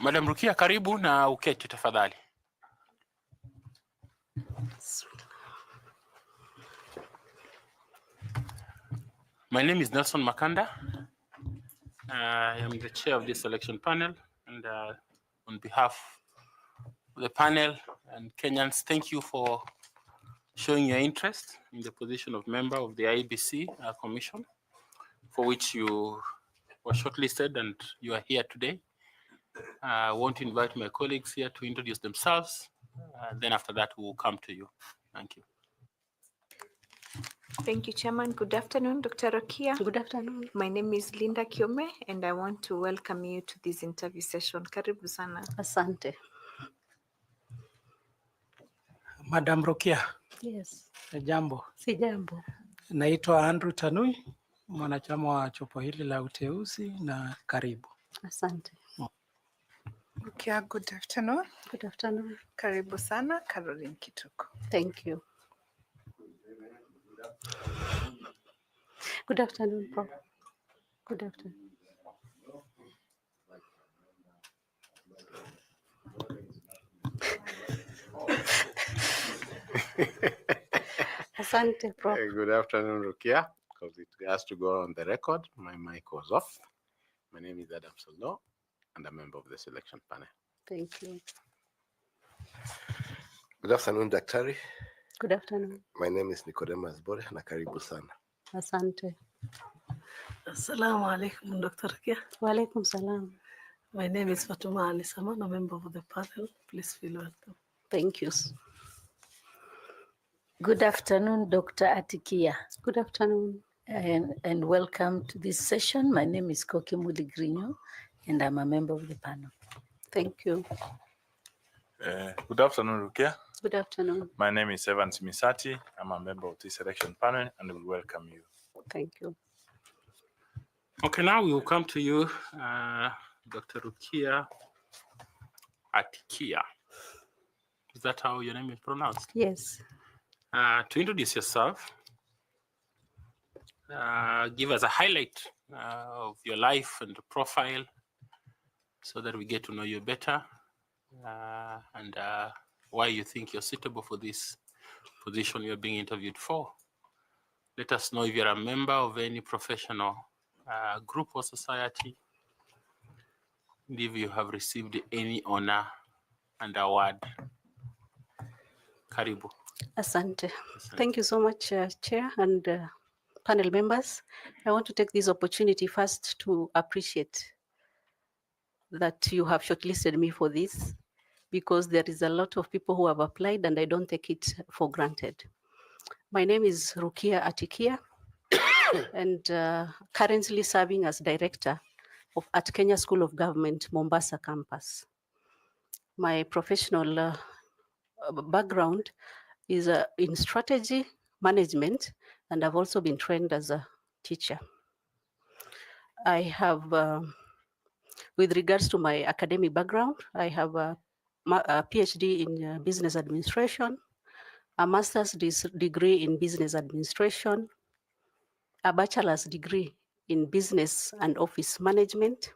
Madam Rukia, karibu na uketi tafadhali. My name is Nelson Makanda. I am the chair of this selection panel, and on behalf of the panel and Kenyans, thank you for showing your interest in the position of member of the Iebc commission, for which you were shortlisted and you are here today. I want to invite my colleagues here to introduce themselves. Then after that, we will come to you. Thank you. Thank you, Chairman. Good afternoon, Dr. Rukia. Good afternoon. My name is Linda Kiome, and I want to welcome you to this interview session. Karibu sana. Asante. Madam Rukia. Yes. Jambo. Si jambo. Naitwa Andrew Tanui, mwanachama wa jopo hili la uteuzi, na karibu. Asante. Rukia, good afternoon. Good afternoon. Karibu sana, Caroline Kituko. Thank you. Good afternoon, Prof. Good afternoon. Asante, Prof. Good afternoon, Rukia. Because it has to go on the record, my mic was off. My name is Adam Solo, and I'm a member of the selection panel. Thank you. Good afternoon, Daktari. Good afternoon. My name is Nicodemus Bore na karibu sana. Asante. Assalamu alaikum, Dr. Rukia. Wa alaikum salam. My name is Fatuma Ali Saman, a member of the panel. Please feel welcome. Thank you. Good afternoon, Dr. Atikia. Good afternoon. And welcome to this session. My name is Koki Muligrino, and I'm a member of the panel. Thank you. Good afternoon, Rukia. Good afternoon. My name is Evan Simisati. I'm a member of this selection panel, and we welcome you. Thank you. Okay, now we will come to you, Dr. Rukia Atikia. Is that how your name is pronounced? Yes. To introduce yourself, give us a highlight of your life and profile so that we get to know you better, and why you think you're suitable for this position you're being interviewed for. Let us know if you're a member of any professional group or society, and if you have received any honor and award. Karibu. Asante. Thank you so much, Chair and panel members. I want to take this opportunity first to appreciate that you have shortlisted me for this, because there is a lot of people who have applied and I don't take it for granted. My name is Rukia Atikia, and currently serving as director at Kenya School of Government, Mombasa campus. My professional background is in strategy management, and I've also been trained as a teacher. I have, with regards to my academic background, I have a PhD in business administration, a master's degree in business administration, a bachelor's degree in business and office management,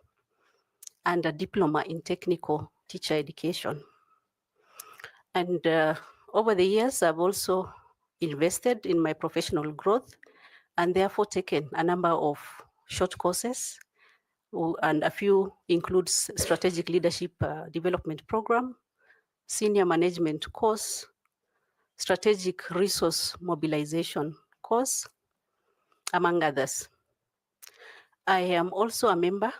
and a diploma in technical teacher education. And over the years, I've also invested in my professional growth and therefore taken a number of short courses, and a few includes strategic leadership development program, senior management course, strategic resource mobilization course, among others. I am also a member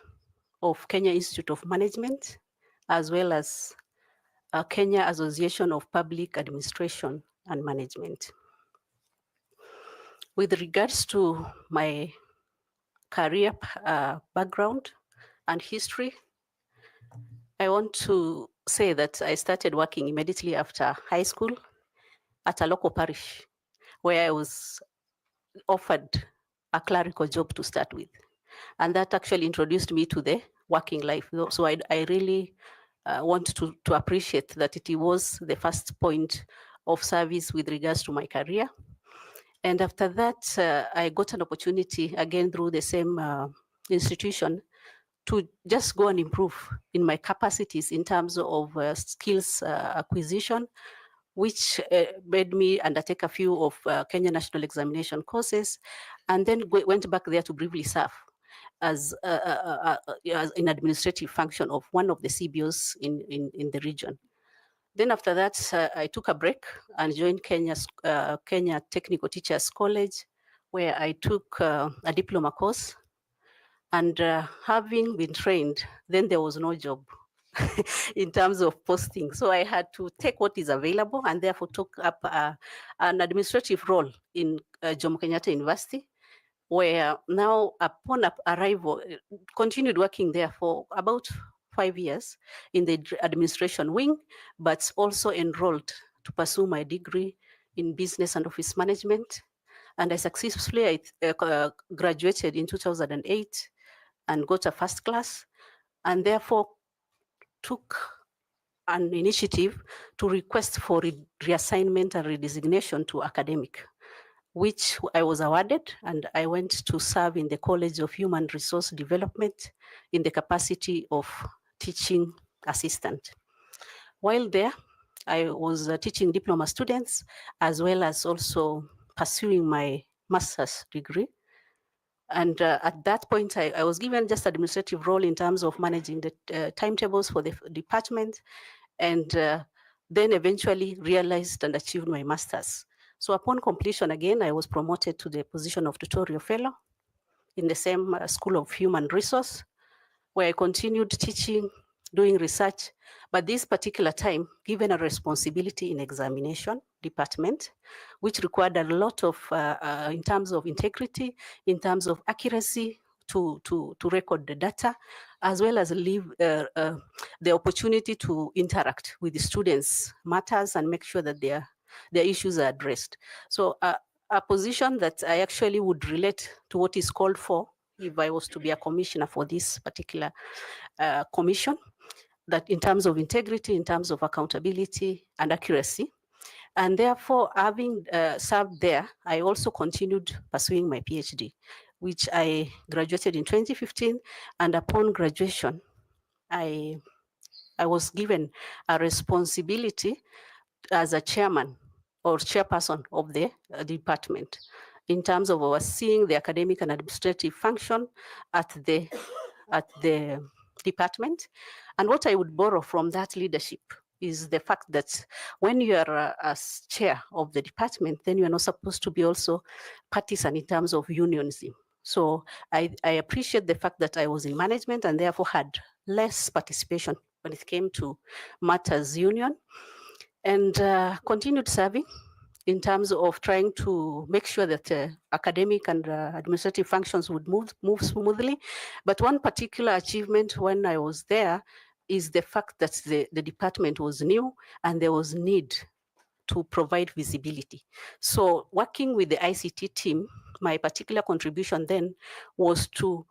of Kenya Institute of Management, as well as Kenya Association of Public Administration and Management. With regards to my career background and history, I want to say that I started working immediately after high school at a local parish, where I was offered a clerical job to start with. And that actually introduced me to the working life. So I really want to appreciate that it was the first point of service with regards to my career. And after that, I got an opportunity again through the same institution to just go and improve in my capacities in terms of skills acquisition, which made me undertake a few of Kenya National Examination courses, and then went back there to briefly serve as an administrative function of one of the CBOs in the region. Then after that, I took a break and joined Kenya Technical Teachers College, where I took a diploma course. And having been trained, then there was no job in terms of posting. So I had to take what is available and therefore took up an administrative role in Jomo Kenyatta University, where now upon arrival, continued working there for about 5 years in the administration wing, but also enrolled to pursue my degree in business and office management. And I successfully graduated in 2008 and got a first class, and therefore took an initiative to request for reassignment and redesignation to academic, which I was awarded, and I went to serve in the College of Human Resource Development in the capacity of teaching assistant. While there, I was teaching diploma students, as well as also pursuing my master's degree. And at that point, I was given just administrative role in terms of managing the timetables for the department, and then eventually realized and achieved my master's. So upon completion, again, I was promoted to the position of tutorial fellow in the same School of Human Resource, where I continued teaching, doing research, but this particular time, given a responsibility in examination department, which required a lot of, in terms of integrity, in terms of accuracy, to record the data, as well as leave the opportunity to interact with the students' matters and make sure that their issues are addressed. So a position that I actually would relate to what is called for if I was to be a commissioner for this particular commission, that in terms of integrity, in terms of accountability and accuracy. And therefore, having served there, I also continued pursuing my PhD, which I graduated in 2015. And upon graduation, I was given a responsibility as a chairman or chairperson of the department in terms of overseeing the academic and administrative function at the department. And what I would borrow from that leadership is the fact that when you are as chair of the department, then you are not supposed to be also partisan in terms of unionism. So I appreciate the fact that I was in management and therefore had less participation when it came to matters union, and continued serving in terms of trying to make sure that academic and administrative functions would move smoothly. But one particular achievement when I was there is the fact that the department was new and there was need to provide visibility. So working with the ICT team, my particular contribution then was to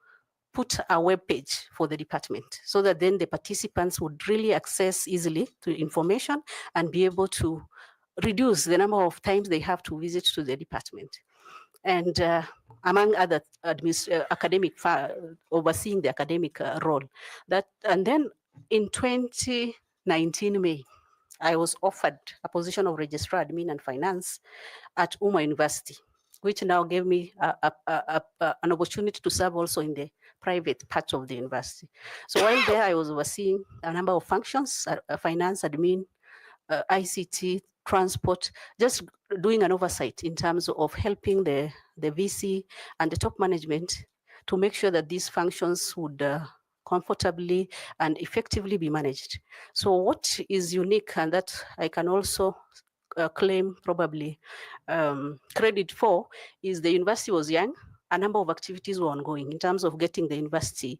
put a web page for the department so that then the participants would really access easily to information and be able to reduce the number of times they have to visit to the department. And among other academic, overseeing the academic role. And then in 2019 May, I was offered a position of registrar admin and finance at Uma University, which now gave me an opportunity to serve also in the private part of the university. So while there, I was overseeing a number of functions, finance, admin, ICT, transport, just doing an oversight in terms of helping the VC and the top management to make sure that these functions would comfortably and effectively be managed. So what is unique, and that I can also claim probably credit for, is the university was young. A number of activities were ongoing in terms of getting the university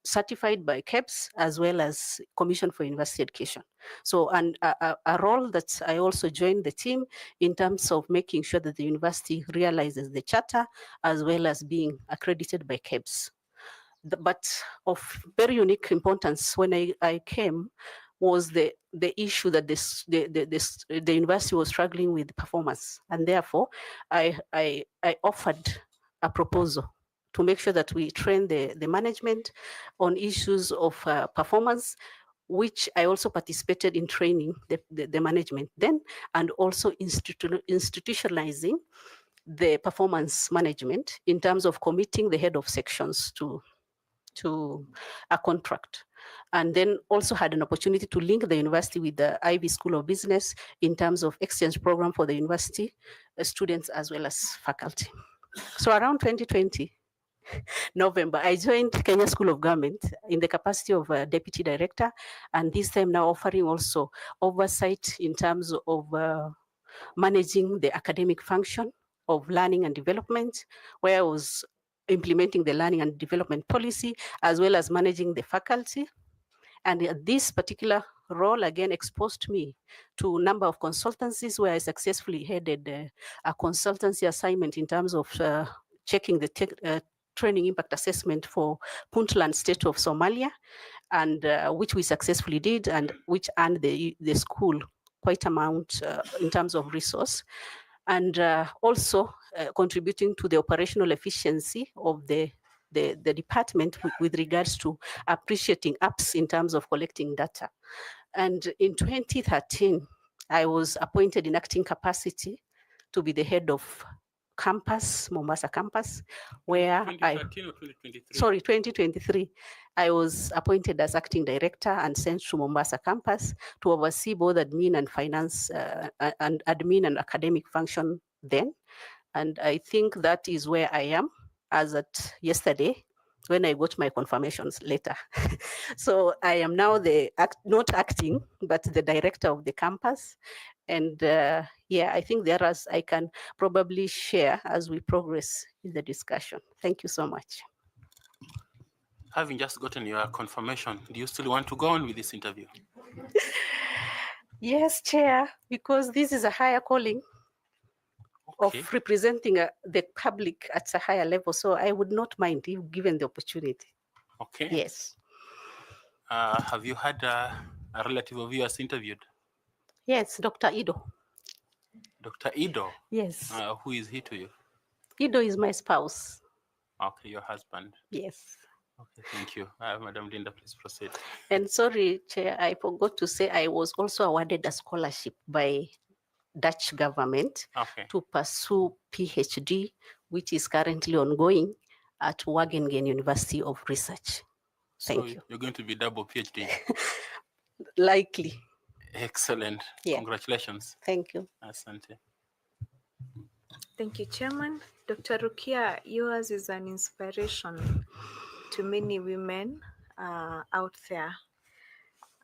certified by KEBS as well as Commission for University Education. So, and a role that I also joined the team in terms of making sure that the university realizes the charter as well as being accredited by KEBS. But of very unique importance when I came was the issue that the university was struggling with performance, and therefore I offered a proposal to make sure that we train the management on issues of performance, which I also participated in training the management then, and also institutionalizing the performance management in terms of committing the head of sections to a contract. And then also had an opportunity to link the university with the Ivy School of Business in terms of exchange program for the university students as well as faculty. So around 2020, November, I joined Kenya School of Government in the capacity of a deputy director, and this time now offering also oversight in terms of managing the academic function of learning and development, where I was implementing the learning and development policy, as well as managing the faculty. And this particular role again exposed me to a number of consultancies where I successfully headed a consultancy assignment in terms of checking the training impact assessment for Puntland state of Somalia, and which we successfully did, and which earned the school quite amount in terms of resource, and also contributing to the operational efficiency of the department with regards to appreciating apps in terms of collecting data. And in 2013, I was appointed in acting capacity to be the head of campus, Mombasa campus, where 2013 or 2023? Sorry, 2023, I was appointed as acting director and sent to Mombasa campus to oversee both admin and finance and admin and academic function then. And I think that is where I am as at yesterday, when I got my confirmations later. So I am now not acting, but the director of the campus. And yeah, I think there is, I can probably share as we progress in the discussion. Thank you so much. Having just gotten your confirmation, do you still want to go on with this interview? Yes, Chair, because this is a higher calling of representing the public at a higher level. So I would not mind if given the opportunity. Okay. Yes. Have you had a relative of yours interviewed? Yes, Dr. Ido. Dr. Ido? Yes. Who is he to you? Ido is my spouse. Okay, your husband. Yes. Okay, thank you. Madam Linda, please proceed. And sorry, Chair, I forgot to say I was also awarded a scholarship by Dutch government to pursue PhD, which is currently ongoing at Wageningen University of Research. Thank you. You're going to be double PhD? Likely. Excellent. Yeah. Congratulations. Thank you. Asante. Thank you, Chairman. Dr. Rukia, yours is an inspiration to many women out there.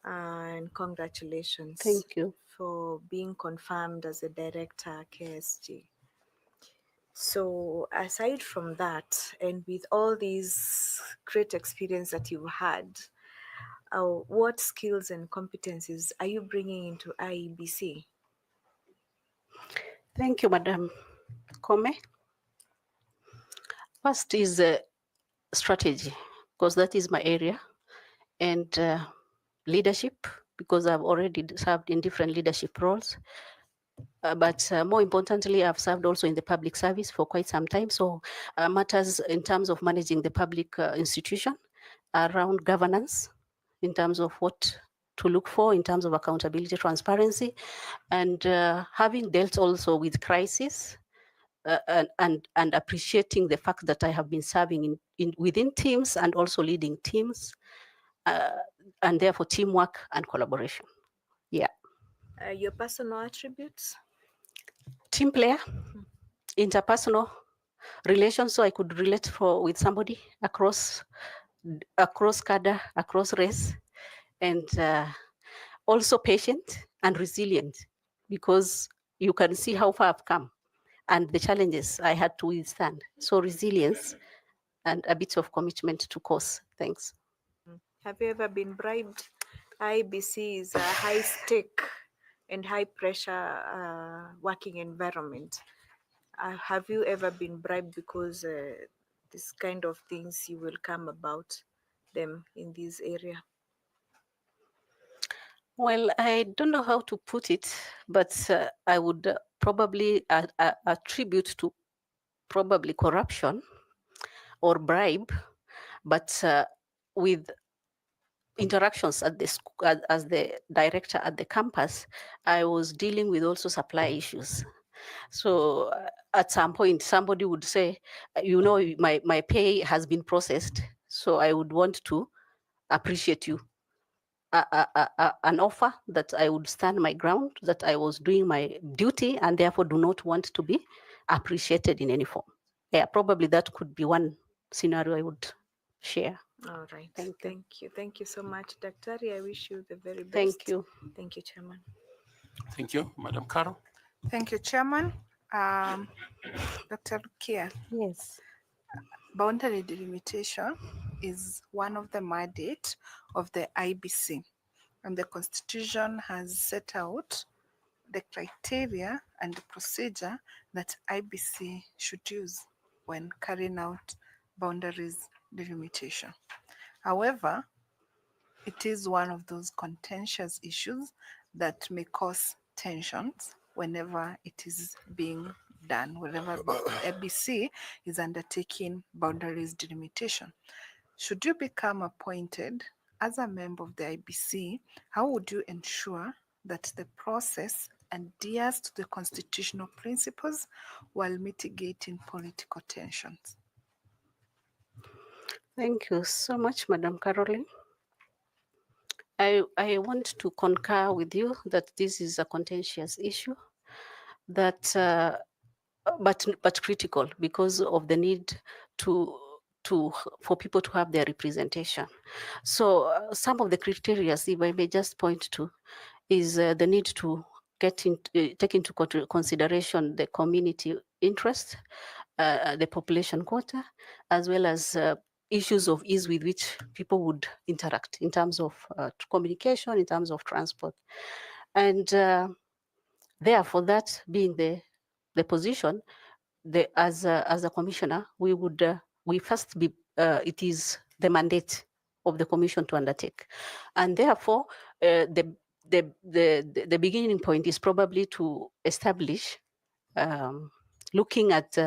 And congratulations. Thank you. For being confirmed as a director at KSG. So aside from that, and with all these great experience that you've had, what skills and competencies are you bringing into IEBC? Thank you, Madam Kome. First is strategy, because that is my area, and leadership, because I've already served in different leadership roles. But more importantly, I've served also in the public service for quite some time. So matters in terms of managing the public institution around governance, in terms of what to look for, in terms of accountability, transparency, and having dealt also with crisis and appreciating the fact that I have been serving within teams and also leading teams, and therefore teamwork and collaboration. Yeah. Your personal attributes? Team player, interpersonal relations, so I could relate with somebody across cadre, across race, and also patient and resilient, because you can see how far I've come and the challenges I had to withstand. So resilience and a bit of commitment to cause. Thanks. Have you ever been bribed? IBC is a high stake and high pressure working environment. Have you ever been bribed because this kind of things you will come about them in this area? Well, I don't know how to put it, but I would probably attribute to probably corruption or bribe, but with interactions at the as the director at the campus, I was dealing with also supply issues. So at some point, somebody would say, my pay has been processed, so I would want to appreciate you. An offer that I would stand my ground, that I was doing my duty and therefore do not want to be appreciated in any form. Yeah, probably that could be one scenario I would share. All right. Thank you. Thank you. Thank you so much, Daktari. I wish you the very best. Thank you. Thank you, Chairman. Thank you, Madam Carol. Thank you, Chairman. Dr. Rukia, Yes. boundary delimitation is one of the mandate of the IBC, and the Constitution has set out the criteria and the procedure that IBC should use when carrying out boundaries delimitation. However, it is one of those contentious issues that may cause tensions whenever it is being done, whenever IBC is undertaking boundaries delimitation. Should you become appointed as a member of the IBC, how would you ensure that the process adheres to the constitutional principles while mitigating political tensions? Thank you so much, Madam Caroline. I want to concur with you that this is a contentious issue, that but critical because of the need for people to have their representation. So some of the criteria, if I may just point to, is the need to take into consideration the community interest, the population quota, as well as issues of ease with which people would interact in terms of communication, in terms of transport. And therefore, that being the position, as a commissioner, we first be it is the mandate of the commission to undertake, and therefore the beginning point is probably to establish, looking at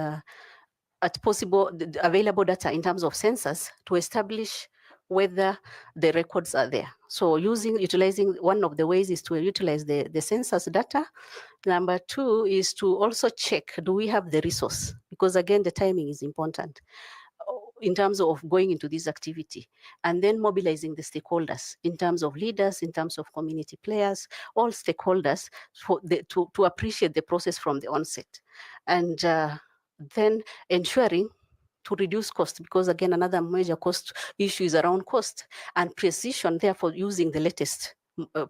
possible available data in terms of census, to establish whether the records are there. So utilizing one of the ways is to utilize the census data. Number two is to also check, do we have the resource? Because again, the timing is important in terms of going into this activity, and then mobilizing the stakeholders in terms of leaders, in terms of community players, all stakeholders to appreciate the process from the onset. And then ensuring to reduce cost, because again, another major cost issue is around cost and precision, therefore using the latest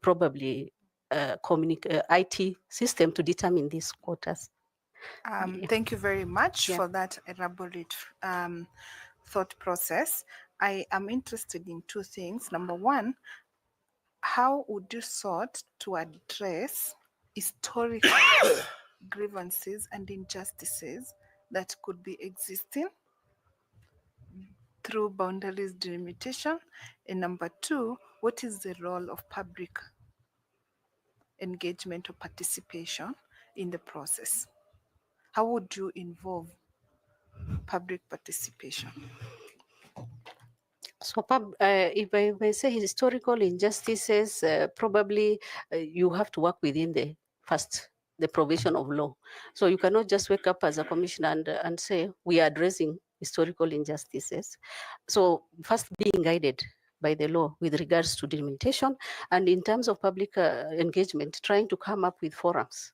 probably IT system to determine these quotas. Thank you very much for that elaborate thought process. I am interested in two things. Number one, how would you sort to address historical grievances and injustices that could be existing through boundaries delimitation? And number two, what is the role of public engagement or participation in the process? How would you involve public participation? So if I may say historical injustices, probably you have to work within the provision of law. So you cannot just wake up as a commissioner and say, we are addressing historical injustices. So first being guided by the law with regards to delimitation, and in terms of public engagement, trying to come up with forums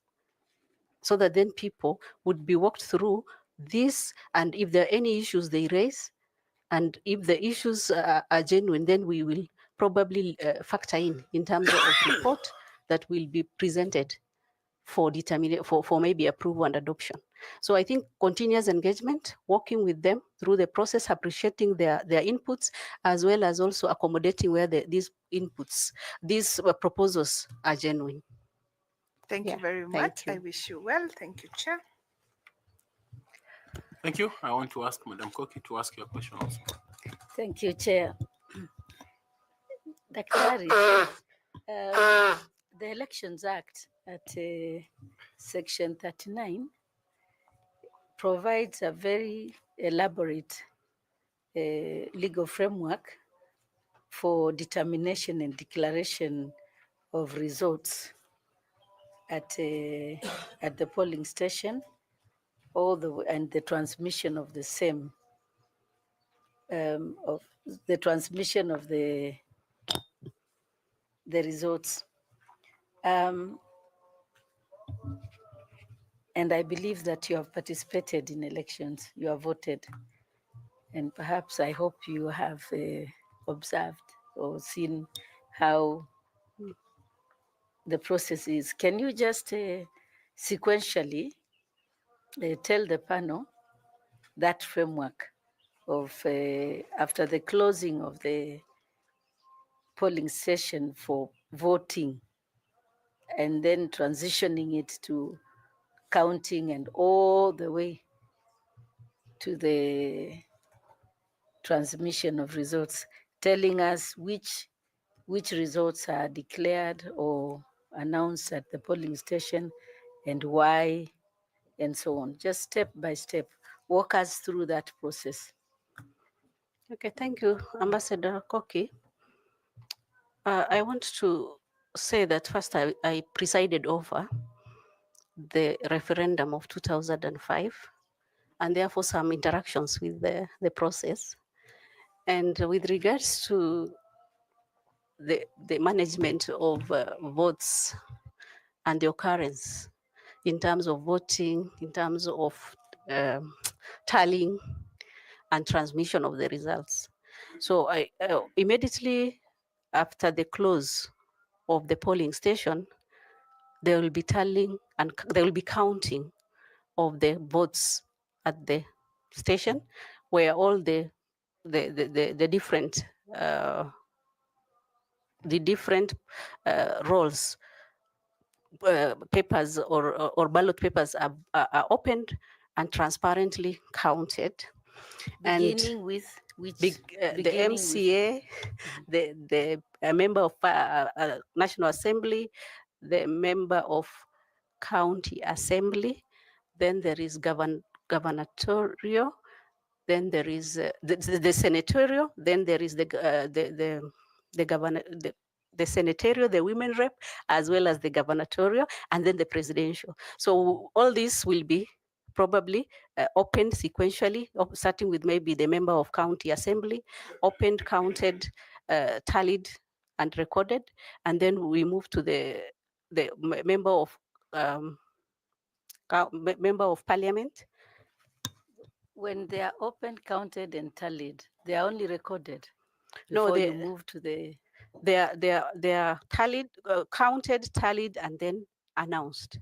so that then people would be walked through this, and if there are any issues they raise, and if the issues are genuine, then we will probably factor in terms of report that will be presented for maybe approval and adoption. So I think continuous engagement, working with them through the process, appreciating their inputs, as well as also accommodating where these inputs, these proposals are genuine. Thank you very much. I wish you well. Thank you, Chair. Thank you. I want to ask Madam Koki to ask your question also. Thank you, Chair. Daktari, the Elections Act at Section 39 provides a very elaborate legal framework for determination and declaration of results at the polling station, and the transmission of the same, of the transmission of the results. And I believe that you have participated in elections, you have voted, and perhaps I hope you have observed or seen how the process is. Can you just sequentially tell the panel that framework of after the closing of the polling session for voting, and then transitioning it to counting and all the way to the transmission of results, telling us which results are declared or announced at the polling station and why, and so on. Just step by step, walk us through that process. Okay, thank you, Ambassador Koki. I want to say that first I presided over the referendum of 2005, and therefore some interactions with the process. And with regards to the management of votes and the occurrence in terms of voting, in terms of tallying and transmission of the results. So I immediately after the close of the polling station, there will be tallying and there will be counting of the votes at the station, where all the different roles, papers or ballot papers are opened and transparently counted. Beginning and with which? the MCA, the member of National Assembly, the member of County Assembly, then there is gubernatorial, then there is the senatorial, then there is the governor, the senatorial, the women rep, as well as the gubernatorial, and then the presidential. So all this will be probably opened sequentially, starting with maybe the member of county assembly, opened, counted, tallied, and recorded, and then we move to the member of parliament. When they are open, counted, and tallied, they are only recorded No, before you move to the. They are tallied, counted, tallied, and then announced.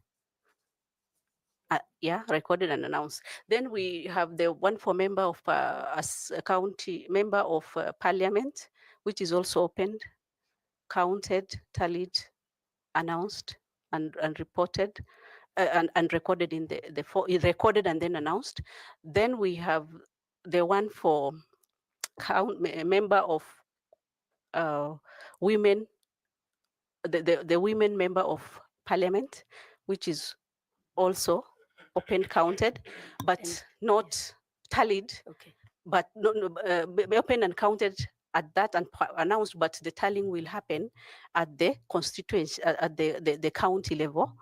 Recorded and announced. Then we have the one for member of a county member of parliament, which is also opened, counted, tallied, announced, and reported. And recorded in recorded and then announced. Then we have the one for member of women, the women member of parliament, which is also open, counted, but not tallied. Okay. But open and counted at that and announced, but the tallying will happen at the constituency, at the county level.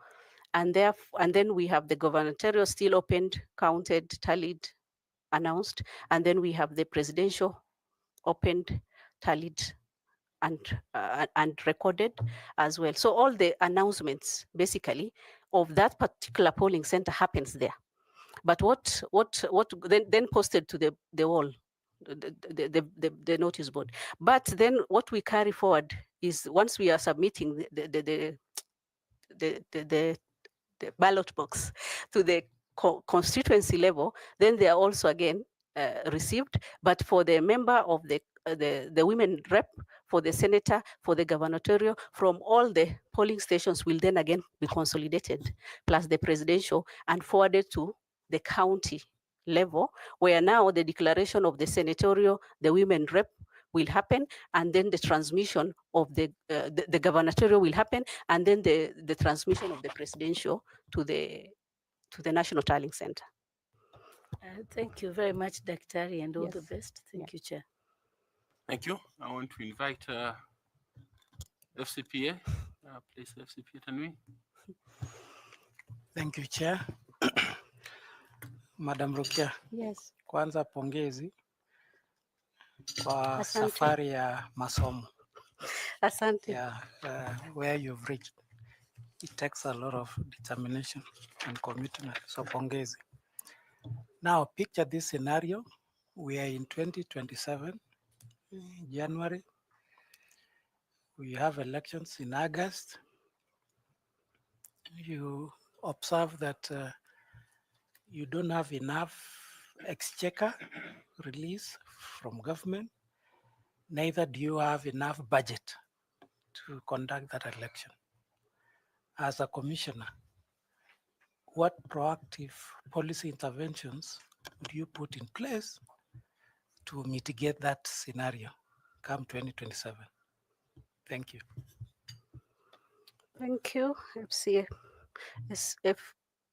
And then we have the gubernatorial still opened, counted, tallied, announced, and then we have the presidential opened, tallied, and recorded as well. So all the announcements basically of that particular polling center happens there. But what then posted to the wall, the notice board. But then what we carry forward is once we are submitting the ballot box to the constituency level, then they are also again received. But for the member of the women rep, for the senator, for the gubernatorial, from all the polling stations will then again be consolidated, plus the presidential, and forwarded to the county level, where now the declaration of the senatorial, the women rep will happen, and then the transmission of the gubernatorial will happen, and then the transmission of the presidential to the National Tallying Center. Thank you very much, Daktari, and all the Yes. best. Thank you, Chair. Thank you. I want to invite FCPA. Please, FCPA Tanui. Thank you, Chair. Madam Rukia, Yes. kwanza pongezi kwa Asante. safari ya masomo. Asante. Yeah, where you've reached. It takes a lot of determination and commitment. So pongezi. Now picture this scenario. We are in 2027, January. We have elections in August. You observe that you don't have enough exchequer release from government. Neither do you have enough budget to conduct that election. As a commissioner, what proactive policy interventions would you put in place to mitigate that scenario come 2027? Thank you. Thank you,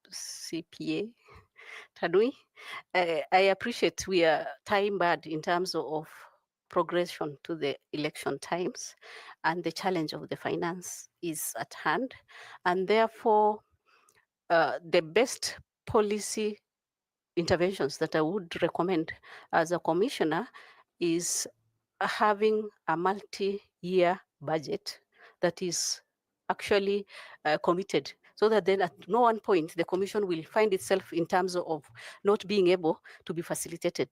FCPA Tanui. I appreciate we are time bad in terms of progression to the election times, and the challenge of the finance is at hand, and therefore the best policy interventions that I would recommend as a commissioner is having a multi-year budget that is actually committed, so that then at no one point the commission will find itself in terms of not being able to be facilitated.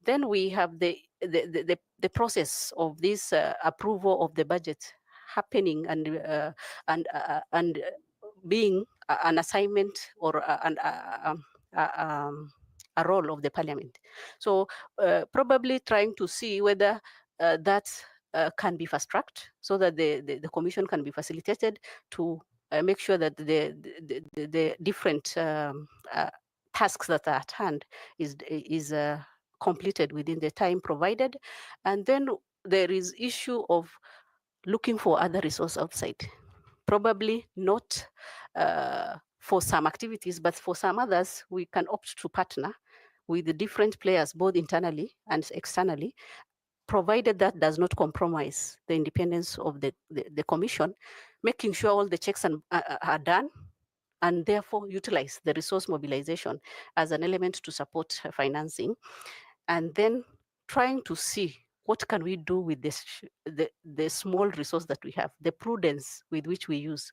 Then we have the process of this approval of the budget happening and being an assignment or a role of the parliament. So probably trying to see whether that can be fast-tracked so that the commission can be facilitated to make sure that the different tasks that are at hand is completed within the time provided. And then there is issue of looking for other resources outside. Probably not for some activities, but for some others, we can opt to partner with the different players, both internally and externally, provided that does not compromise the independence of the commission, making sure all the checks are done, and therefore utilize the resource mobilization as an element to support financing, and then trying to see what can we do with this, the small resource that we have, the prudence with which we use,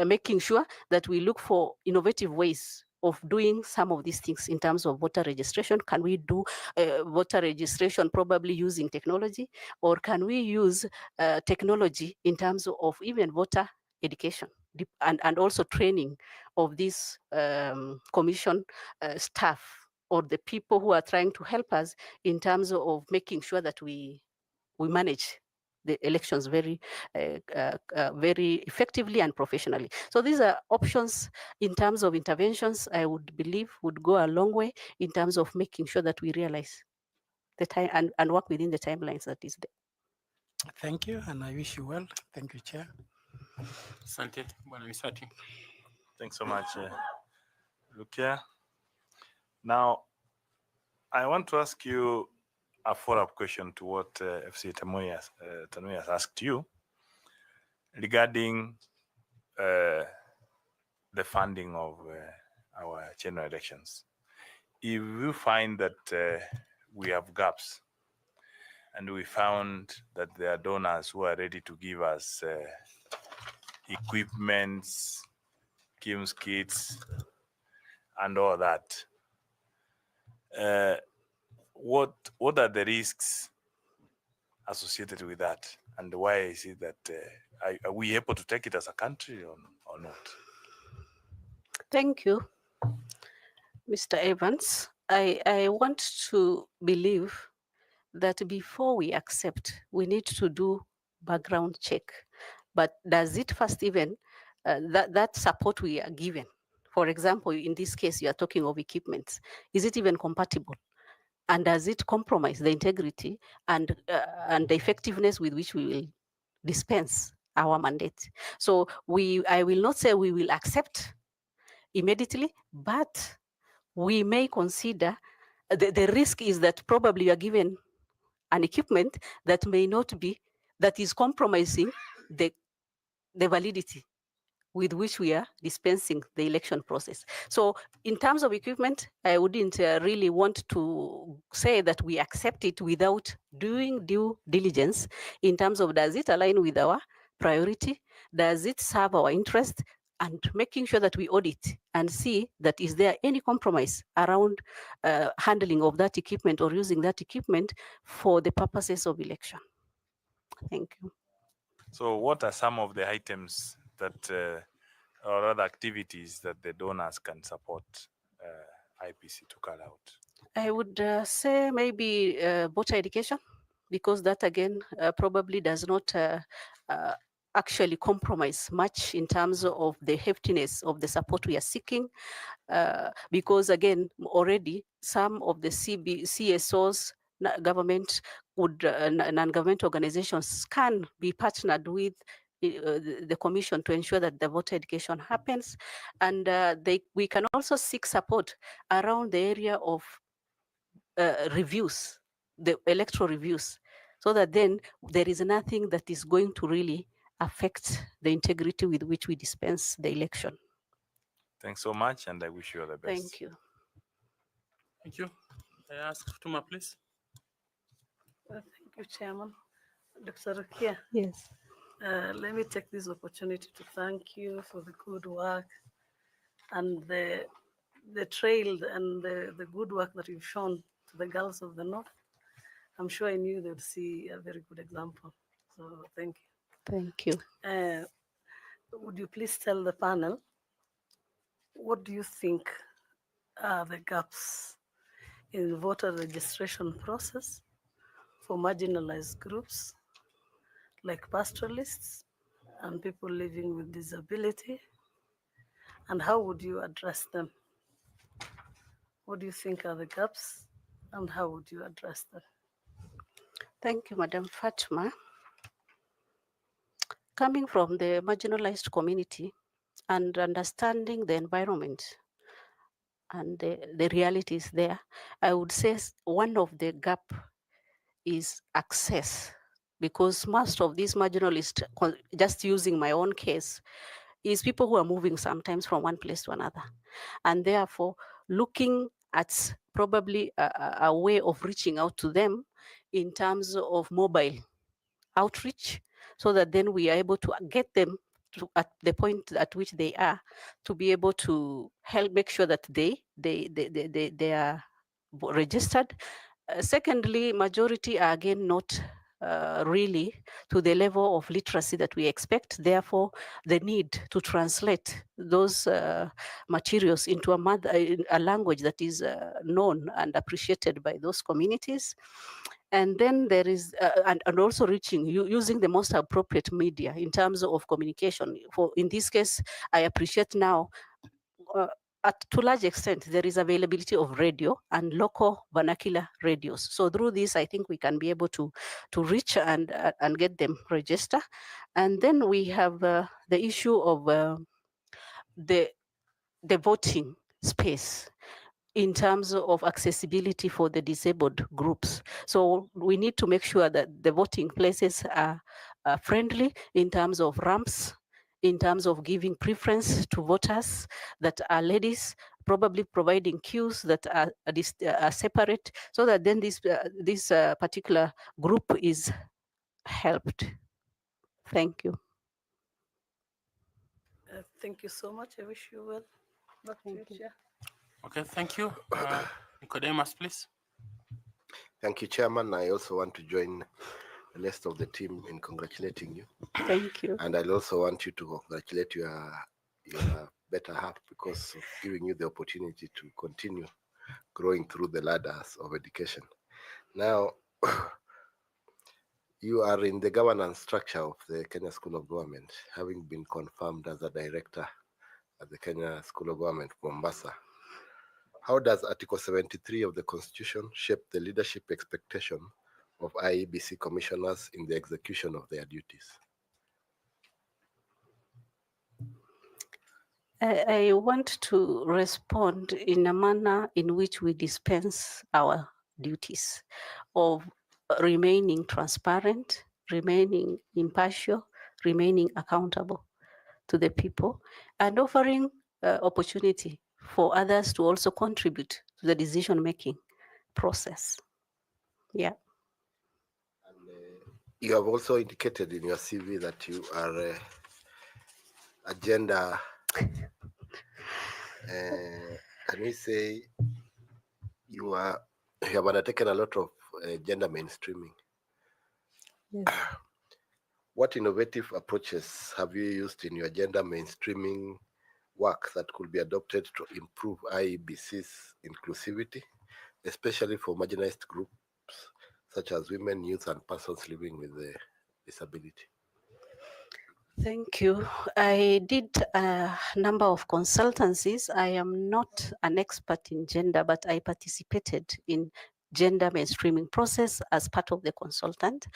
making sure that we look for innovative ways of doing some of these things in terms of voter registration. Can we do voter registration probably using technology, or can we use technology in terms of even voter education and also training of this commission staff or the people who are trying to help us in terms of making sure that we manage the elections very effectively and professionally. So these are options in terms of interventions I would believe would go a long way in terms of making sure that we realize the time and work within the timelines that is there. Thank you, and I wish you well. Thank you, Chair. Asante, Bwana Misati. Thanks so much, Rukia. Now, I want to ask you a follow-up question to what FC Tanui has asked you regarding the funding of our general elections. If we find that we have gaps, and we found that there are donors who are ready to give us equipments, KIMS kits, and all that, what are the risks associated with that, and why is it that are we able to take it as a country or not? Thank you, Mr. Evans. I want to believe that before we accept, we need to do background check. But does it first even, that support we are given, for example, in this case, you are talking of equipment, is it even compatible? And does it compromise the integrity and the effectiveness with which we will dispense our mandate? So I will not say we will accept immediately, but we may consider the risk is that probably you are given an equipment that may not be, that is compromising the validity with which we are dispensing the election process. So in terms of equipment, I wouldn't really want to say that we accept it without doing due diligence in terms of, does it align with our priority? Does it serve our interest? And making sure that we audit and see that is there any compromise around handling of that equipment or using that equipment for the purposes of election. Thank you. So what are some of the items that or other activities that the donors can support IEBC to carry out? I would say maybe voter education, because that again probably does not actually compromise much in terms of the heftiness of the support we are seeking, because again, already some of the CSOs, government would, non-government organizations can be partnered with the commission to ensure that the voter education happens. And we can also seek support around the area of reviews, the electoral reviews, so that then there is nothing that is going to really affect the integrity with which we dispense the election. Thanks so much, and I wish you all the best. Thank you. Thank you. I ask Fatuma, please. Thank you, Chairman. Dr. Rukia, Yes. let me take this opportunity to thank you for the good work and the trail and the good work that you've shown to the girls of the North. I'm sure I knew they'd see a very good example. So thank you. Thank you. Would you please tell the panel, what do you think are the gaps in voter registration process for marginalized groups like pastoralists and people living with disability, and how would you address them? What do you think are the gaps, and how would you address them? Thank you, Madam Fatma. Coming from the marginalized community and understanding the environment and the realities there, I would say one of the gap is access, because most of these marginalists, just using my own case, is people who are moving sometimes from one place to another, and therefore looking at probably a way of reaching out to them in terms of mobile outreach, so that then we are able to get them to at the point at which they are, to be able to help make sure that they are registered. Secondly, majority are again not really to the level of literacy that we expect. Therefore, the need to translate those materials into a language that is known and appreciated by those communities. And then there is, and also reaching, using the most appropriate media in terms of communication. For in this case, I appreciate now, to large extent, there is availability of radio and local vernacular radios. So through this, I think we can be able to reach and get them register. And then we have the issue of the voting space in terms of accessibility for the disabled groups. So we need to make sure that the voting places are friendly in terms of ramps, in terms of giving preference to voters that are ladies, probably providing queues that are separate, so that then this particular group is helped. Thank you. Thank you so much. I wish you well. Back to you, Chair. Okay, thank you. Nicodemus, please. Thank you, Chairman. I also want to join the rest of the team in congratulating you. Thank you. And I'll also want you to congratulate your better half, because of giving you the opportunity to continue growing through the ladders of education. Now, you are in the governance structure of the Kenya School of Government, having been confirmed as a director at the Kenya School of Government, Mombasa. How does Article 73 of the Constitution shape the leadership expectation of IEBC commissioners in the execution of their duties? I want to respond in a manner in which we dispense our duties of remaining transparent, remaining impartial, remaining accountable to the people, and offering opportunity for others to also contribute to the decision-making process. Yeah. You have also indicated in your CV that you are a gender, can we say you have undertaken a lot of gender mainstreaming. Yes. What innovative approaches have you used in your gender mainstreaming work that could be adopted to improve IEBC's inclusivity, especially for marginalized groups such as women, youth, and persons living with a disability? Thank you. I did a number of consultancies. I am not an expert in gender, but I participated in gender mainstreaming process as part of the consultant.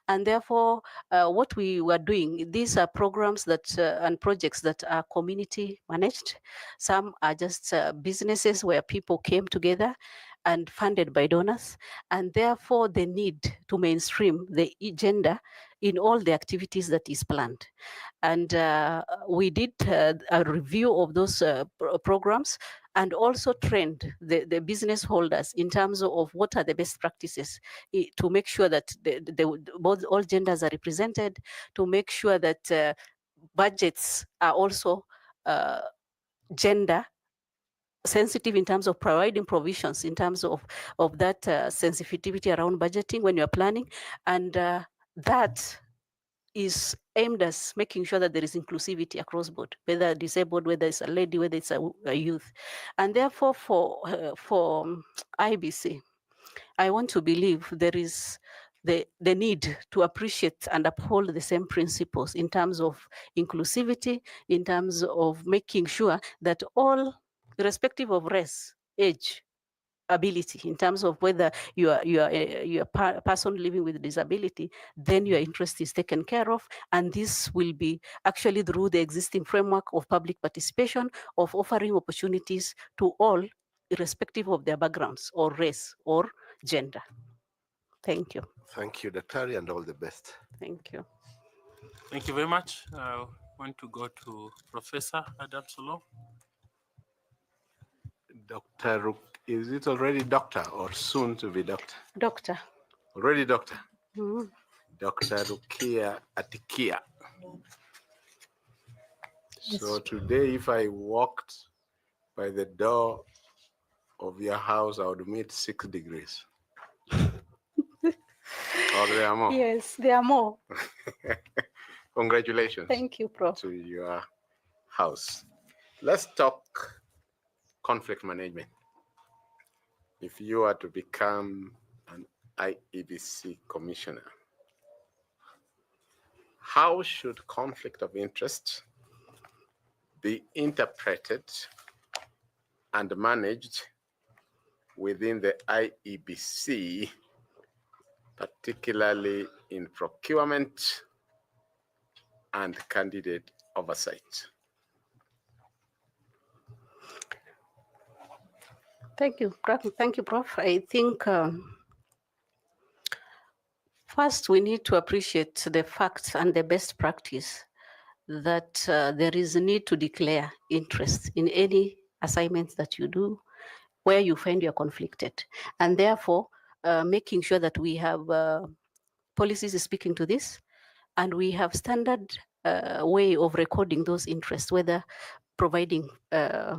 And therefore, what we were doing, these are programs that and projects that are community managed. Some are just businesses where people came together and funded by donors. And therefore, the need to mainstream the gender in all the activities that is planned. And we did a review of those programs and also trained the business holders in terms of what are the best practices to make sure that both all genders are represented, to make sure that budgets are also gender sensitive in terms of providing provisions in terms of that sensitivity around budgeting when you're planning. And that is aimed as making sure that there is inclusivity across board, whether disabled, whether it's a lady, whether it's a youth. And therefore, for IBC, I want to believe there is the need to appreciate and uphold the same principles in terms of inclusivity, in terms of making sure that all, irrespective of race, age, ability, in terms of whether you are a person living with disability, then your interest is taken care of. And this will be actually through the existing framework of public participation, of offering opportunities to all, irrespective of their backgrounds or race or gender. Thank you. Thank you, Daktari, and all the best. Thank you. Thank you very much. I want to go to Professor Adam Solo. Dr. Is it already doctor or soon to be doctor? Doctor. Already doctor. Mm-hmm. Dr. Rukia Atikia. Yes. So today, if I walked by the door of your house, I would meet 6 degrees. Or there are more? Yes, there are more. Congratulations. Thank you, Prof. To your house. Let's talk conflict management. If you are to become an IEBC commissioner, how should conflict of interest be interpreted and managed within the IEBC, particularly in procurement and candidate oversight? Thank you, Prof. Thank you, Prof. I think first we need to appreciate the facts and the best practice that there is a need to declare interest in any assignments that you do where you find you're conflicted. And therefore, making sure that we have policies speaking to this, and we have standard way of recording those interests, whether providing a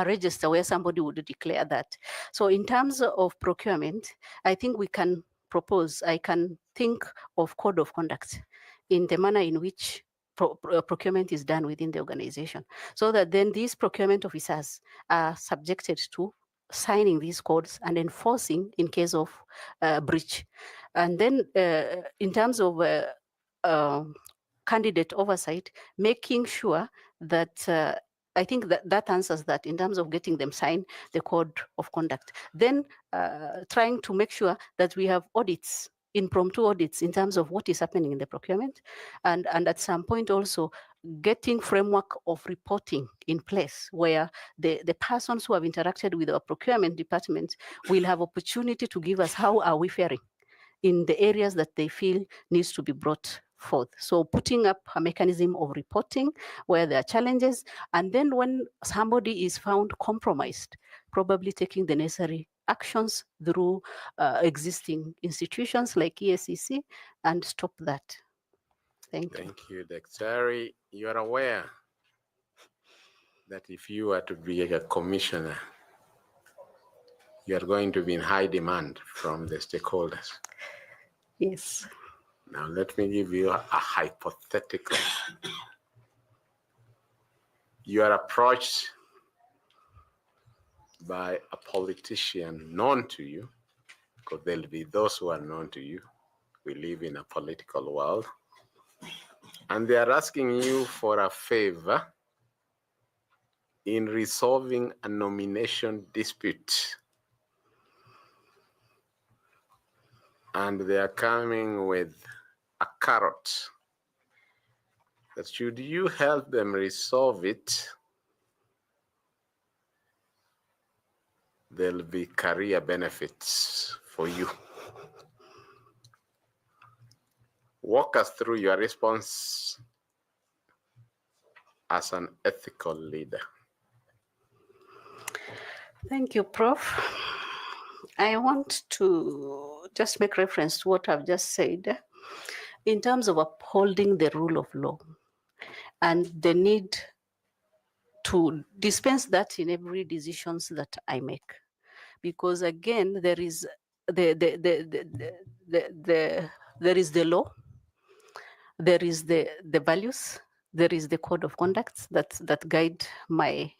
register where somebody would declare that. So in terms of procurement, I think we can propose, I can think of code of conduct in the manner in which procurement is done within the organization, so that then these procurement officers are subjected to signing these codes and enforcing in case of breach. And then in terms of candidate oversight, making sure that I think that answers that in terms of getting them sign the code of conduct. Then trying to make sure that we have audits impromptu audits in terms of what is happening in the procurement, and at some point also getting framework of reporting in place where the persons who have interacted with our procurement department will have opportunity to give us how are we faring in the areas that they feel needs to be brought forth. So putting up a mechanism of reporting where there are challenges, and then when somebody is found compromised, probably taking the necessary actions through existing institutions like ESCC and stop that. Thank you. Thank you, Daktari. You are aware that if you are to be a commissioner, you are going to be in high demand from the stakeholders. Yes. Now, let me give you a hypothetical. You are approached by a politician known to you, because there'll be those who are known to you. We live in a political world. And they are asking you for a favor in resolving a nomination dispute. And they are coming with a carrot that should you help them resolve it, there'll be career benefits for you. Walk us through your response as an ethical leader. Thank you, Prof. I want to just make reference to what I've just said in terms of upholding the rule of law and the need to dispense that in every decisions that I make. Because again, there is there is the law, there is the values, there is the code of conduct that guide my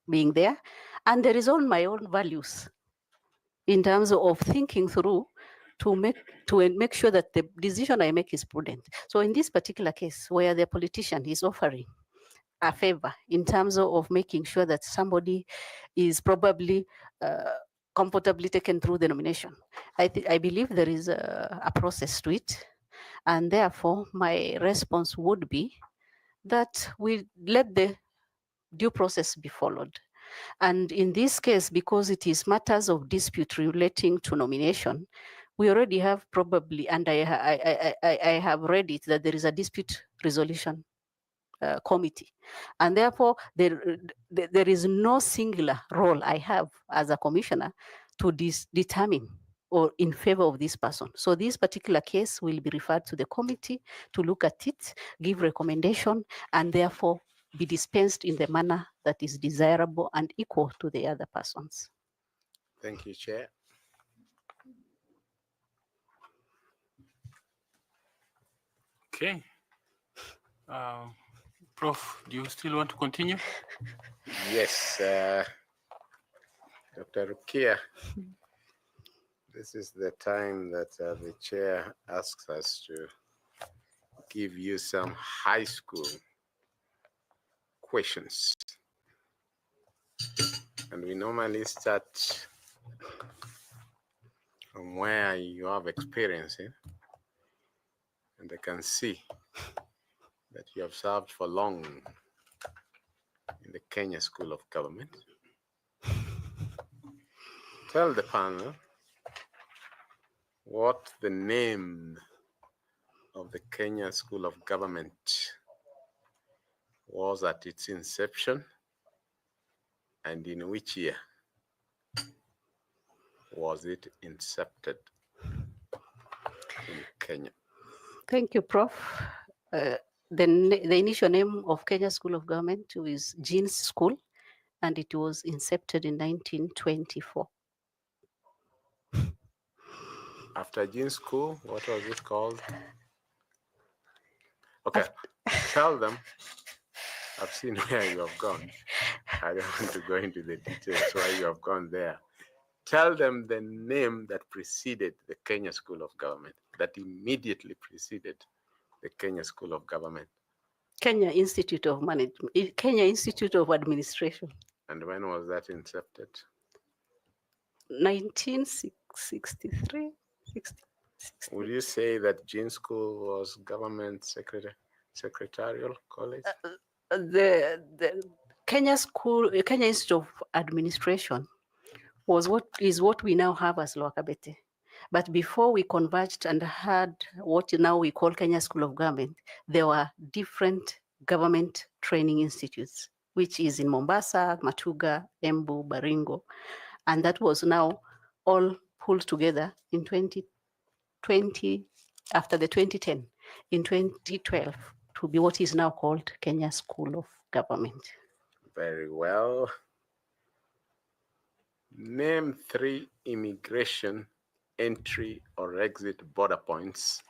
being there, and there is all my own values in terms of thinking through to make sure that the decision I make is prudent. So in this particular case, where the politician is offering a favor in terms of making sure that somebody is probably comfortably taken through the nomination, I believe there is a process to it, and therefore my response would be that we let the due process be followed. And in this case, because it is matters of dispute relating to nomination, we already have probably, and I have read it, that there is a dispute resolution committee. And therefore, there is no singular role I have as a commissioner to determine or in favor of this person. So this particular case will be referred to the committee to look at it, give recommendation, and therefore be dispensed in the manner that is desirable and equal to the other persons. Thank you, Chair. Okay. Prof, do you still want to continue? Yes, Dr. Rukia, this is the time that the chair asks us to give you some high school questions. And we normally start from where you have experience in, and I can see that you have served for long in the Kenya School of Government. Tell the panel what the name of the Kenya School of Government was at its inception, and in which year was it incepted in Kenya? Thank you, Prof. The initial name of Kenya School of Government is Jeans School, and it was incepted in 1924. After Jean School, what was it called? Okay, tell them. I've seen where you have gone. I don't want to go into the details why you have gone there. Tell them the name that preceded the Kenya School of Government, that immediately preceded the Kenya School of Government. Kenya Institute of Management, Kenya Institute of Administration. And when was that incepted? 1963. Would you say that Jean School was government secretarial college? The Kenya Institute of Administration was what we now have as Lower Kabete. But before we converged and had what now we call Kenya School of Government, there were different government training institutes, which is in Mombasa, Matuga, Embu, Baringo. And that was now all pulled together in 2020, after the 2010, in 2012, to be what is now called Kenya School of Government. Very well. Name 3 immigration entry or exit border points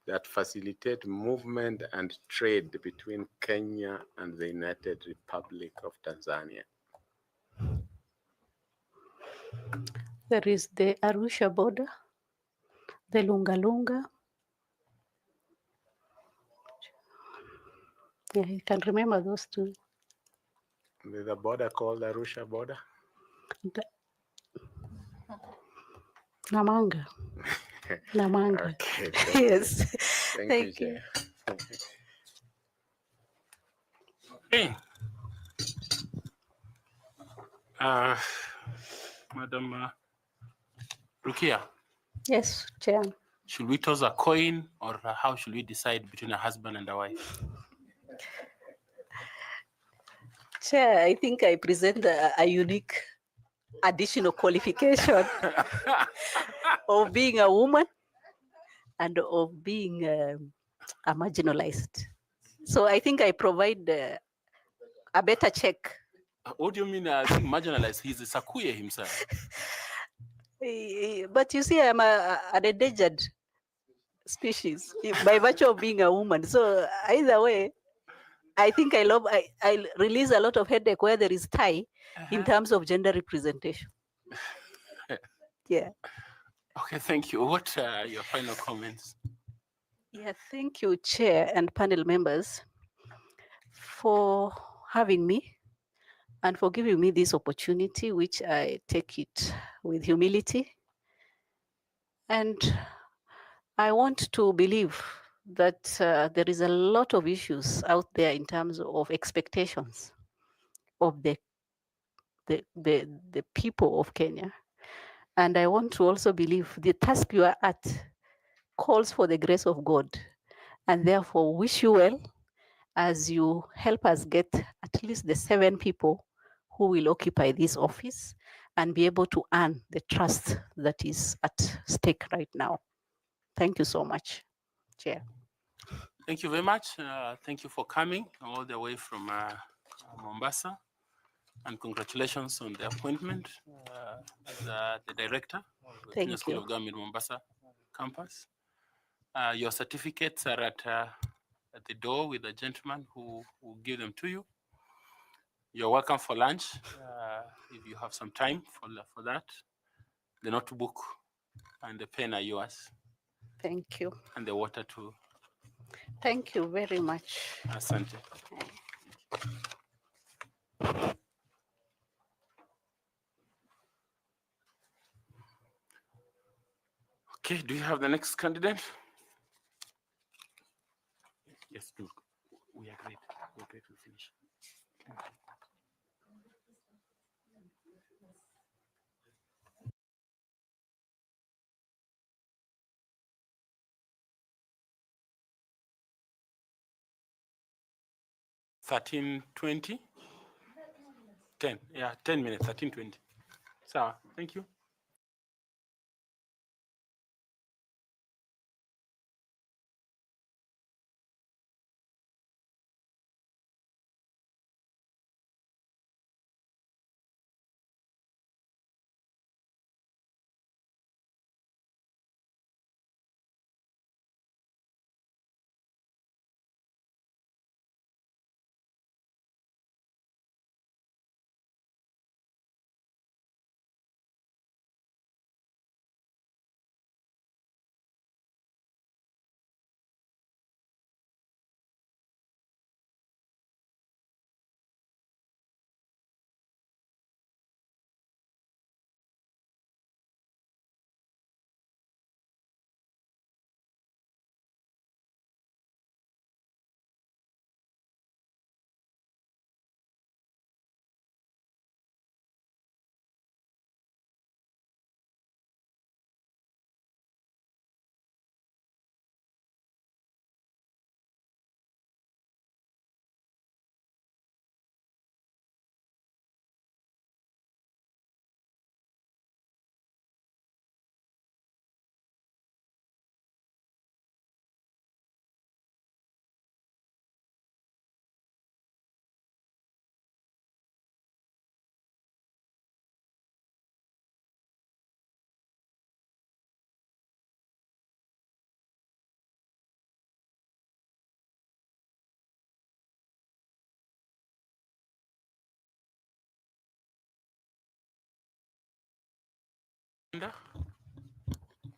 that facilitate movement and trade between Kenya and the United Republic of Tanzania. There is the Arusha border, the Lunga Lunga. Yeah, you can remember those two. There's a border called Arusha border. Namanga. Namanga. Okay, Yes. Thank you. Okay. Madam Rukia, Yes, Chair. should we toss a coin, or how should we decide between a husband and a wife? Chair, I think I present a unique additional qualification of being a woman and of being a marginalized. So I think I provide a better check. What do you mean being marginalized? He's a Sakuye himself. But you see, I'm an endangered species by virtue of being a woman. So either way, I think I release a lot of headache where there is tie in terms of gender representation. Yeah. Okay, thank you. What are your final comments? Yeah, thank you, Chair and panel members, for having me and for giving me this opportunity, which I take it with humility. And I want to believe that there is a lot of issues out there in terms of expectations of the people of Kenya. And I want to also believe the task you are at calls for the grace of God, and therefore wish you well as you help us get at least the 7 people who will occupy this office and be able to earn the trust that is at stake right now. Thank you so much, Chair. Thank you very much. Thank you for coming all the way from Mombasa. And congratulations on the appointment as the director of the Kenya Thank School you. of Government Mombasa campus. Your certificates are at the door with a gentleman who will give them to you. You're welcome for lunch if you have some time for that. The notebook and the pen are yours. Thank you. And the water too. Thank you very much. Asante. Okay, do you have the next candidate? Yes, do. We agreed. We agreed to finish. $13.20. 10. Yeah, 10 minutes. 13:20. So, thank you.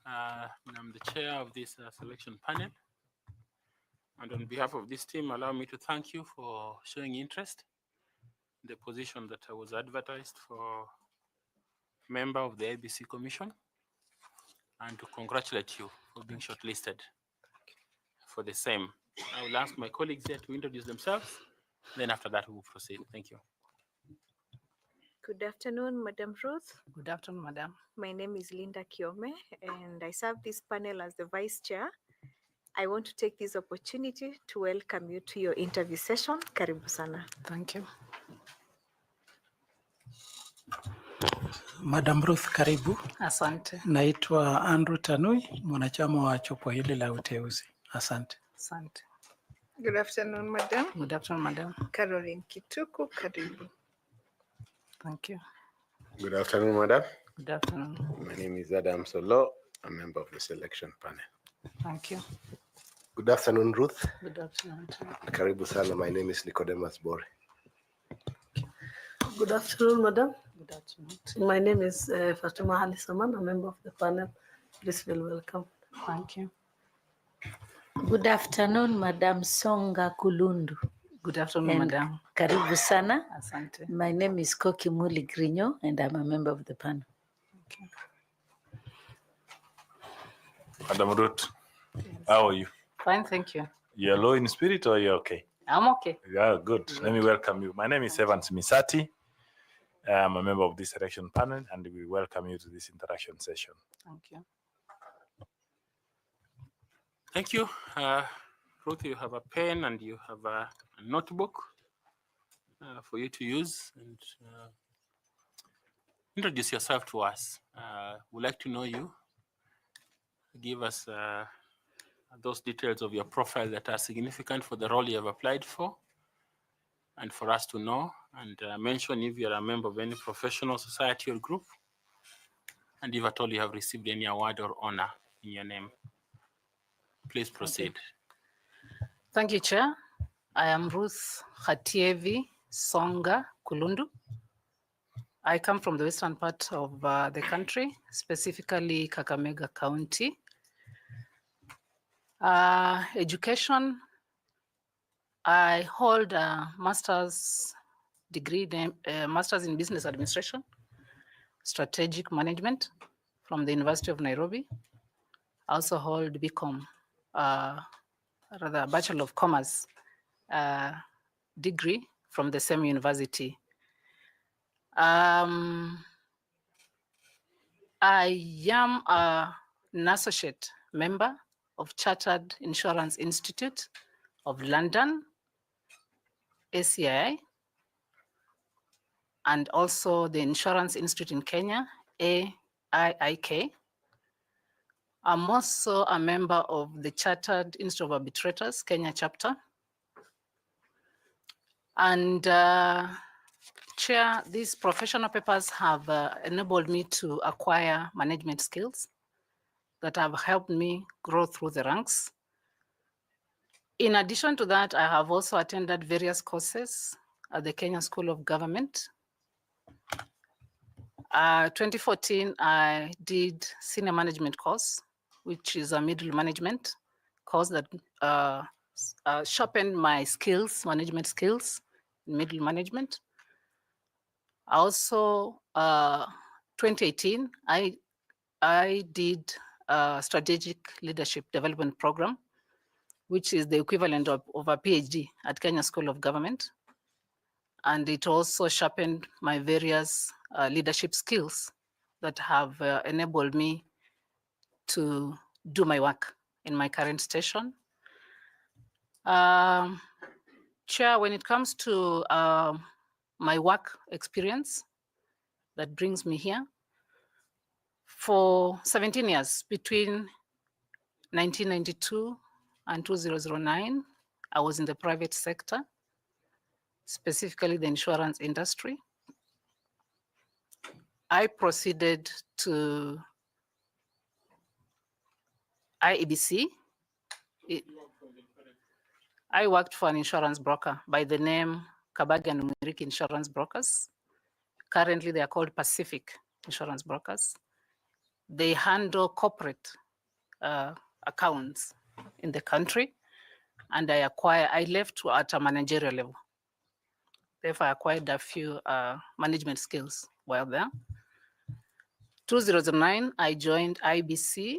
I'm the chair of this selection panel. And on behalf of this team, allow me to thank you for showing interest in the position that I was advertised for, member of the Iebc Commission, and to congratulate you for being shortlisted for the same. I will ask my colleagues here to introduce themselves. Then after that, we will proceed. Thank you. Good afternoon, Madam Ruth. Good afternoon, Madam. My name is Linda Kiome, and I serve this panel as the Vice Chair. I want to take this opportunity to welcome you to your interview session. Karibu sana. Thank you. Madam Ruth, karibu. Asante. Naitwa Andrew Tanui, mwanachama wa jopo hili la uteuzi. Asante. Asante. Good afternoon, Madam. Good afternoon, Madam. Caroline Kituku, karibu. Thank you. Good afternoon, madam. Good afternoon. My name is Adam Solo, a member of the selection panel. Thank you. Good afternoon, Ruth. Good afternoon. Karibu sana. My name is Nicodemus Bore. Good afternoon, Madam. Good afternoon. My name is Fatima Ali Saman, a member of the panel. Please feel welcome. Thank you. Good afternoon, Madam Songa Kulundu. Good afternoon, And Madam. Karibu sana. Asante. My name is Koki Muli Grinyo, and I'm a member of the panel. Okay. Madam Ruth, how are you? Fine, thank you. You're low in spirit or you're okay? I'm okay. Yeah, good. Let me welcome you. My name is Evans Misati. I'm a member of this selection panel, and we welcome you to this interaction session. Thank you. Thank you. Ruth, you have a pen and you have a notebook for you to use, and introduce yourself to us. We'd like to know you. Give us those details of your profile that are significant for the role you have applied for, and for us to know, and mention if you're a member of any professional society or group, and if at all you have received any award or honor in your name. Please proceed. Thank you, Chair. I am Ruth Hatievi Songa Kulundu. I come from the western part of the country, specifically Kakamega County. Education, I hold a master's degree, master's in business administration, strategic management from the University of Nairobi. I also hold BCom, rather Bachelor of Commerce degree from the same university. I am an associate member of Chartered Insurance Institute of London, ACI, and also the Insurance Institute in Kenya, AIIK. I'm also a member of the Chartered Institute of Arbitrators, Kenya chapter. And Chair, these professional papers have enabled me to acquire management skills that have helped me grow through the ranks. In addition to that, I have also attended various courses at the Kenya School of Government. 2014, I did senior management course, which is a middle management course that sharpened my skills, management skills, in middle management. Also, 2018, I did a strategic leadership development program, which is the equivalent of a PhD at Kenya School of Government. And it also sharpened my various leadership skills that have enabled me to do my work in my current station. Chair, when it comes to my work experience that brings me here, for 17 years, between 1992 and 2009, I was in the private sector, specifically the insurance industry. I proceeded to Iebc. I worked for an insurance broker by the name Kabagi and Mwiriki Insurance Brokers. Currently, they are called Pacific Insurance Brokers. they handle corporate accounts in the country, and I left at a managerial level. Therefore, I acquired a few management skills while there. 2009, I joined IBC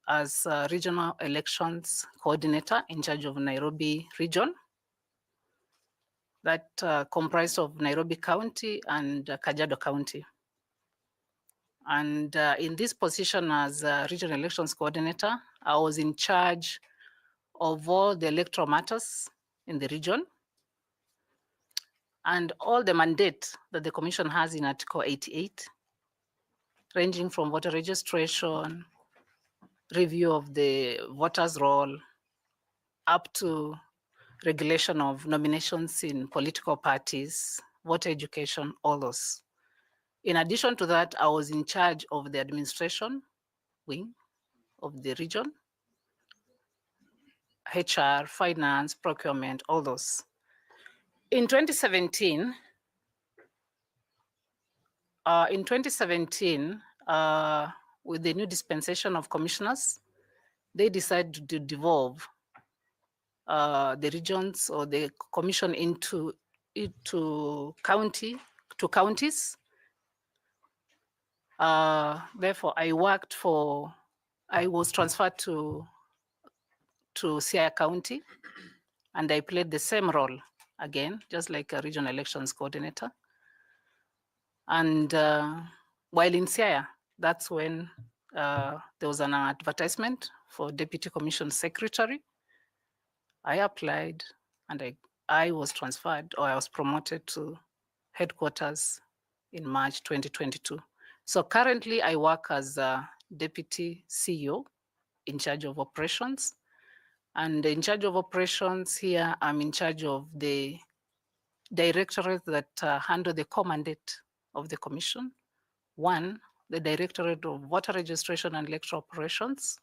as regional elections coordinator in charge of Nairobi region. That comprised of Nairobi County and Kajiado County. And in this position as regional elections coordinator, I was in charge of all the electoral matters in the region and all the mandate that the commission has in Article 88, ranging from voter registration, review of the voters' roll, up to regulation of nominations in political parties, voter education, all those. In addition to that, I was in charge of the administration wing of the region, HR, finance, procurement, all those. In 2017, with the new dispensation of commissioners, they decided to devolve the regions or the commission into counties. Therefore, I was transferred to Siaya County, and I played the same role again, just like a regional elections coordinator. And while in Siaya, that's when there was an advertisement for Deputy Commission Secretary. I applied, and I was transferred, or I was promoted to headquarters in March 2022. So currently I work as a Deputy CEO in charge of operations. And in charge of operations here, I'm in charge of the directorate that handle the core mandate of the commission. One, the Directorate of Voter Registration and Electoral Operations,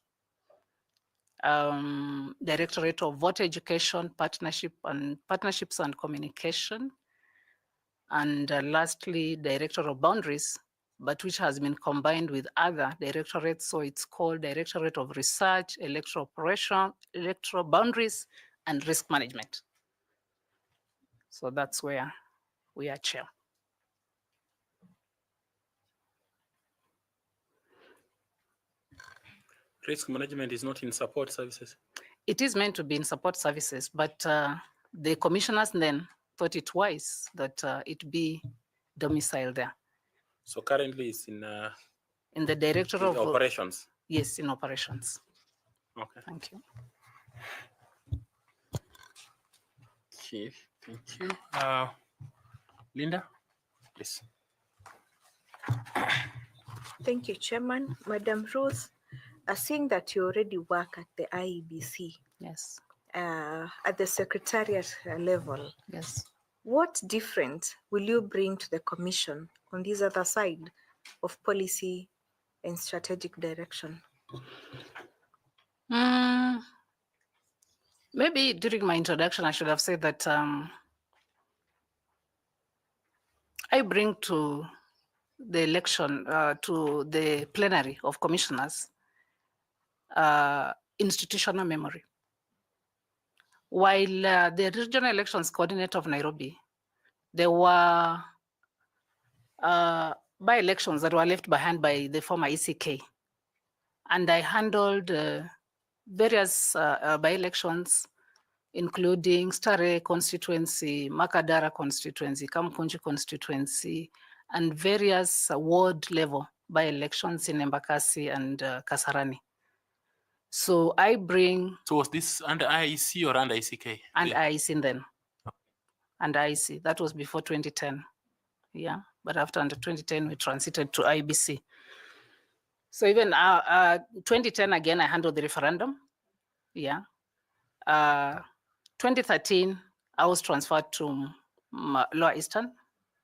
Directorate of Voter Education, Partnerships and Communication, and lastly, Director of Boundaries, but which has been combined with other directorates. So it's called Directorate of Research, Electoral Operation, Electoral Boundaries, and Risk Management. So that's where we are chair. Risk management is not in support services. It is meant to be in support services, but the commissioners then thought it wise that it be domiciled there. So currently it's in the Directorate of Operations. Yes, in operations. Okay. Thank you. Okay, thank you. Linda, please. Thank you, Chairman. Madam Ruth, seeing that you already work at the IEBC, Yes. At the secretariat level, Yes. what difference will you bring to the commission on this other side of policy and strategic direction? Maybe during my introduction, I should have said that I bring to the election, to the plenary of commissioners, institutional memory. While the regional elections coordinator of Nairobi, there were by-elections that were left behind by the former ECK. And I handled various by-elections, including Stare constituency, Makadara constituency, Kamkunji constituency, and various ward level by-elections in Embakasi and Kasarani. So I bring... So was this under IEC or under ICK? And IEC then. And IEC, that was before 2010. Yeah, but after under 2010, we transited to IBC. So even 2010, again, I handled the referendum. Yeah. 2013, I was transferred to Lower Eastern,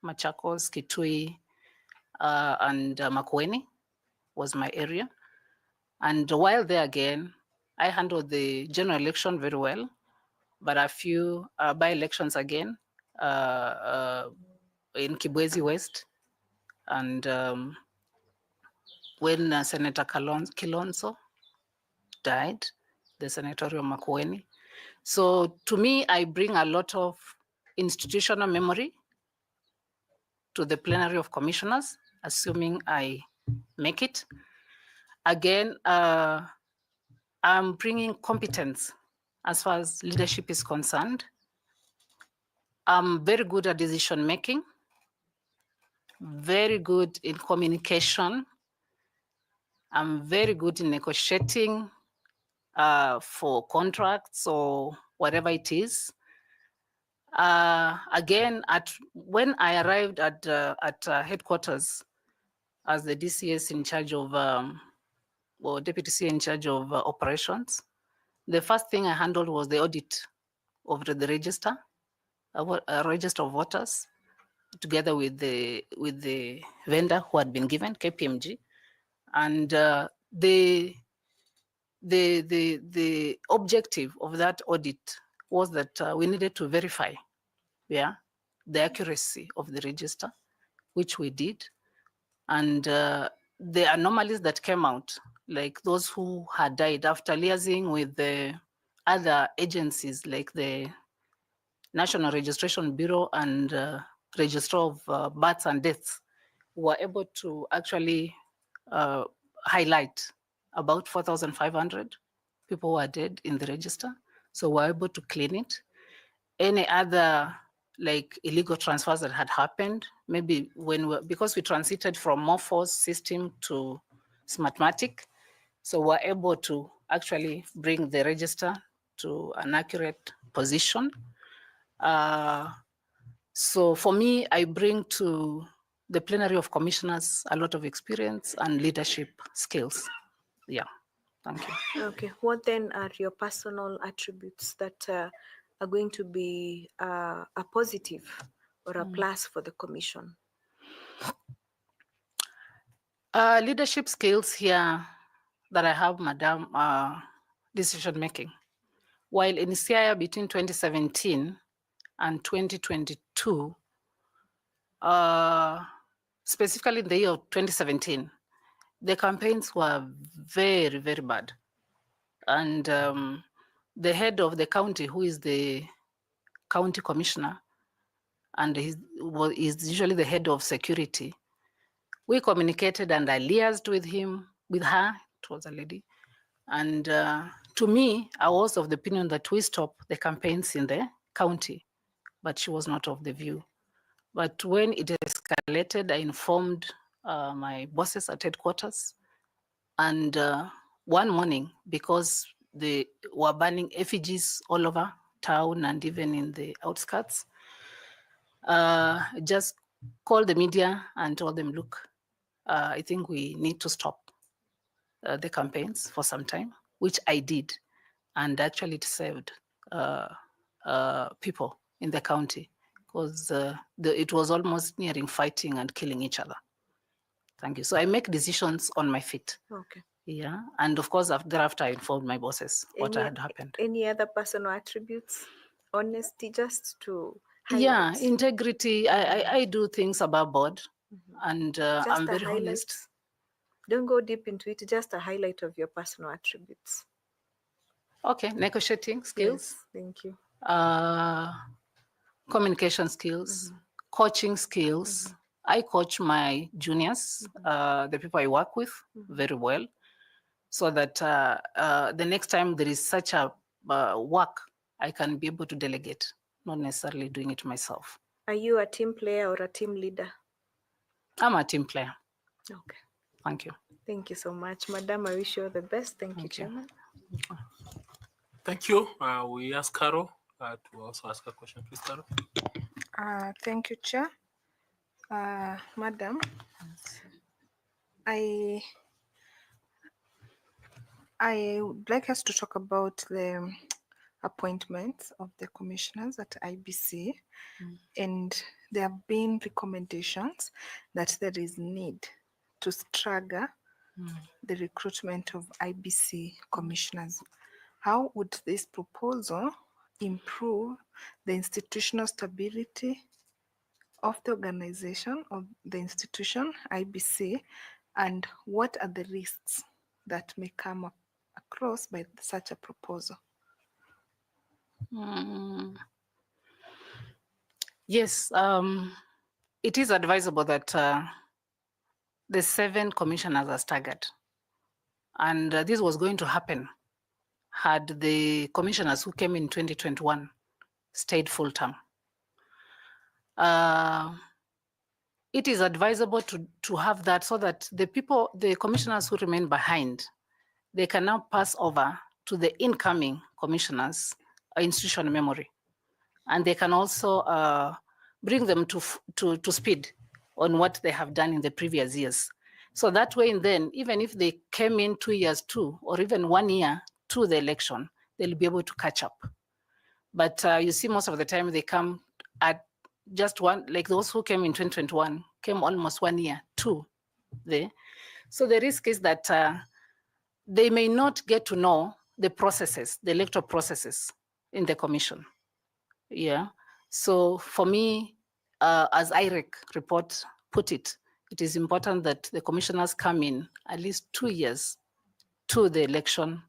Machakos, Kitui, and Makueni was my area. And while there again, I handled the general election very well, but a few by-elections again in Kibwezi West and when Senator Kilonzo died, the senatorial Makueni. So to me, I bring a lot of institutional memory to the plenary of commissioners, assuming I make it. Again, I'm bringing competence as far as leadership is concerned. I'm very good at decision making, very good in communication. I'm very good in negotiating for contracts or whatever it is. Again, when I arrived at headquarters as the DCS in charge of, or deputy C in charge of operations, the first thing I handled was the audit of the register, register of voters, together with the vendor who had been given, KPMG, and the objective of that audit was that we needed to verify, the accuracy of the register, which we did, and the anomalies that came out, like those who had died after liaising with the other agencies, like the National Registration Bureau and Registrar of Births and Deaths, were able to actually highlight about 4,500 people who are dead in the register. So we're able to clean it. Any other like illegal transfers that had happened, maybe because we transited from Morphos system to Smartmatic, so we're able to actually bring the register to an accurate position. So for me, I bring to the plenary of commissioners a lot of experience and leadership skills. Yeah, thank you. Okay, what then are your personal attributes that are going to be a positive or a plus for the commission? Leadership skills here that I have, Madam, decision making. While in Siaya between 2017 and 2022, specifically in the year of 2017, the campaigns were very, very bad. And the head of the county, who is the county commissioner, and is usually the head of security, we communicated and I liaised with him, with her, it was a lady. And to me, I was of the opinion that we stop the campaigns in the county, but she was not of the view. But when it escalated, I informed my bosses at headquarters. And one morning, because they were burning effigies all over town and even in the outskirts, just called the media and told them, look, I think we need to stop the campaigns for some time, which I did. And actually it saved people in the county because it was almost nearing fighting and killing each other. Thank you. So I make decisions on my feet. Okay. Yeah. And of course, thereafter, I informed my bosses what had happened. Any other personal attributes? Honesty, just to highlight. Yeah, integrity. I do things above board, and I'm very honest. Don't go deep into it, just a highlight of your personal attributes. Okay, negotiating skills. Yes, thank you. Communication skills, coaching skills. I coach my juniors, the people I work with, very well, so that the next time there is such a work, I can be able to delegate, not necessarily doing it myself. Are you a team player or a team leader? I'm a team player. Okay. Thank you. Thank you so much, Madam. I wish you all the best. Thank you, Chairman. Thank you. We ask Carol to also ask a question. Please, Carol. Thank you, Chair. Madam, I would like us to talk about the appointments of the commissioners at IBC, and there have been recommendations that there is need to stagger the recruitment of IBC commissioners. How would this proposal improve the institutional stability of the organization of the institution, IBC, And what are the risks that may come up across by such a proposal? Mm, yes, it is advisable that the 7 commissioners are staggered. And this was going to happen had the commissioners who came in 2021 stayed full term. It is advisable to have that so that the commissioners who remain behind, they can now pass over to the incoming commissioners institutional memory. And they can also bring them to speed on what they have done in the previous years. So that way, then, even if they came in 2 years too, or even 1 year to the election, they'll be able to catch up. But you see, most of the time they come at just one, like those who came in 2021, came almost 1 year to there. So the risk is that they may not get to know the processes, the electoral processes in the commission. Yeah. So for me, as Iebc report put it, it is important that the commissioners come in at least 2 years to the election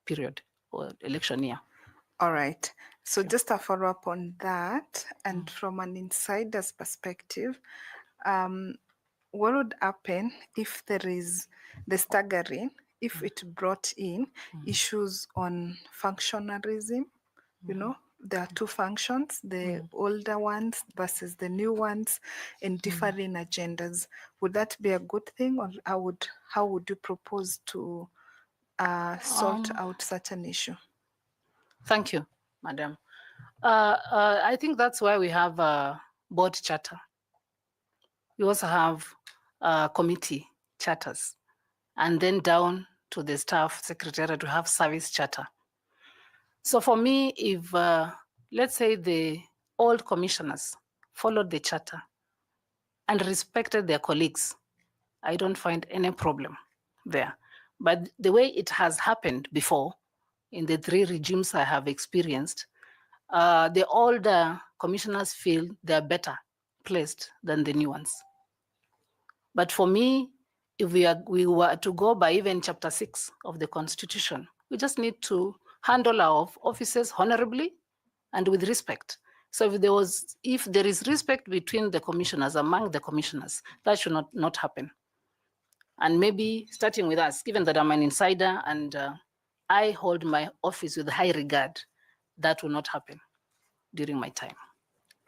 period or election year. All right. So just a follow-up on that, and from an insider's perspective, what would happen if there is the staggering, if it brought in issues on functionarism? You know, there are 2 functions, the older ones versus the new ones, and differing agendas. Would that be a good thing, or how would you propose to sort out such an issue? Thank you, Madam. I think that's why we have a board charter. We also have committee charters, and then down to the staff secretariat, we have service charter. So for me, if let's say the old commissioners followed the charter and respected their colleagues, I don't find any problem there. But the way it has happened before, in the 3 regimes I have experienced, the older commissioners feel they're better placed than the new ones. But for me, if we were to go by even chapter 6 of the Constitution, we just need to handle our offices honorably and with respect. So if there is respect between the commissioners, among the commissioners, that should not happen. And maybe starting with us, given that I'm an insider and I hold my office with high regard, that will not happen during my time.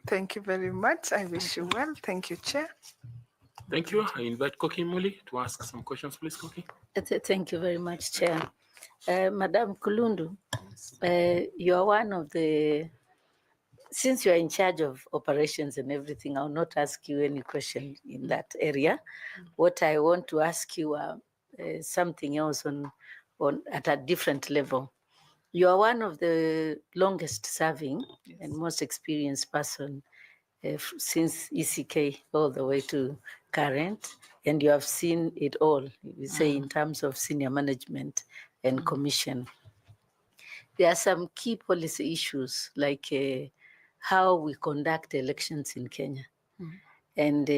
Thank you very much. I wish you well. Thank you, Chair. Thank you. I invite Koki Muli to ask some questions, please, Koki. Thank you very much, Chair. Madam Kulundu, you are one of the, since you are in charge of operations and everything, I'll not ask you any question in that area. What I want to ask you something else on at a different level. You are one of the longest serving and most experienced person since ECK all the way to current, and you have seen it all, we say, in terms of senior management and commission. There are some key policy issues like how we conduct elections in Kenya. And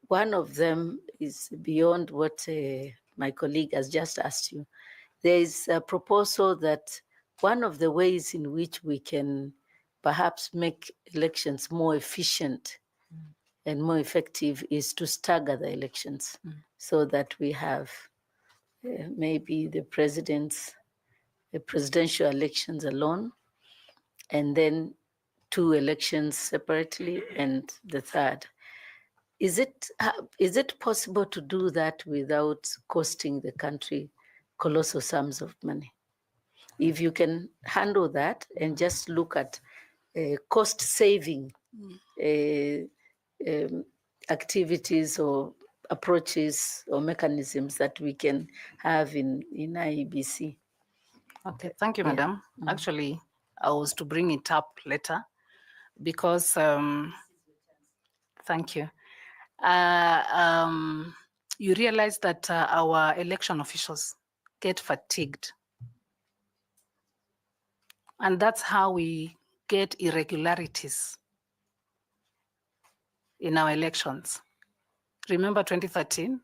one of them is beyond what my colleague has just asked you. There is a proposal that one of the ways in which we can perhaps make elections more efficient and more effective is to stagger the elections so that we have maybe the presidential elections alone, and then 2 elections separately, and the 3rd. Is it possible to do that without costing the country colossal sums of money? If you can handle that and just look at cost saving activities or approaches or mechanisms that we can have in IEBC. Okay, thank you, Madam. Actually, I was to bring it up later because, thank you. You realize that our election officials get fatigued. And that's how we get irregularities in our elections. Remember 2013,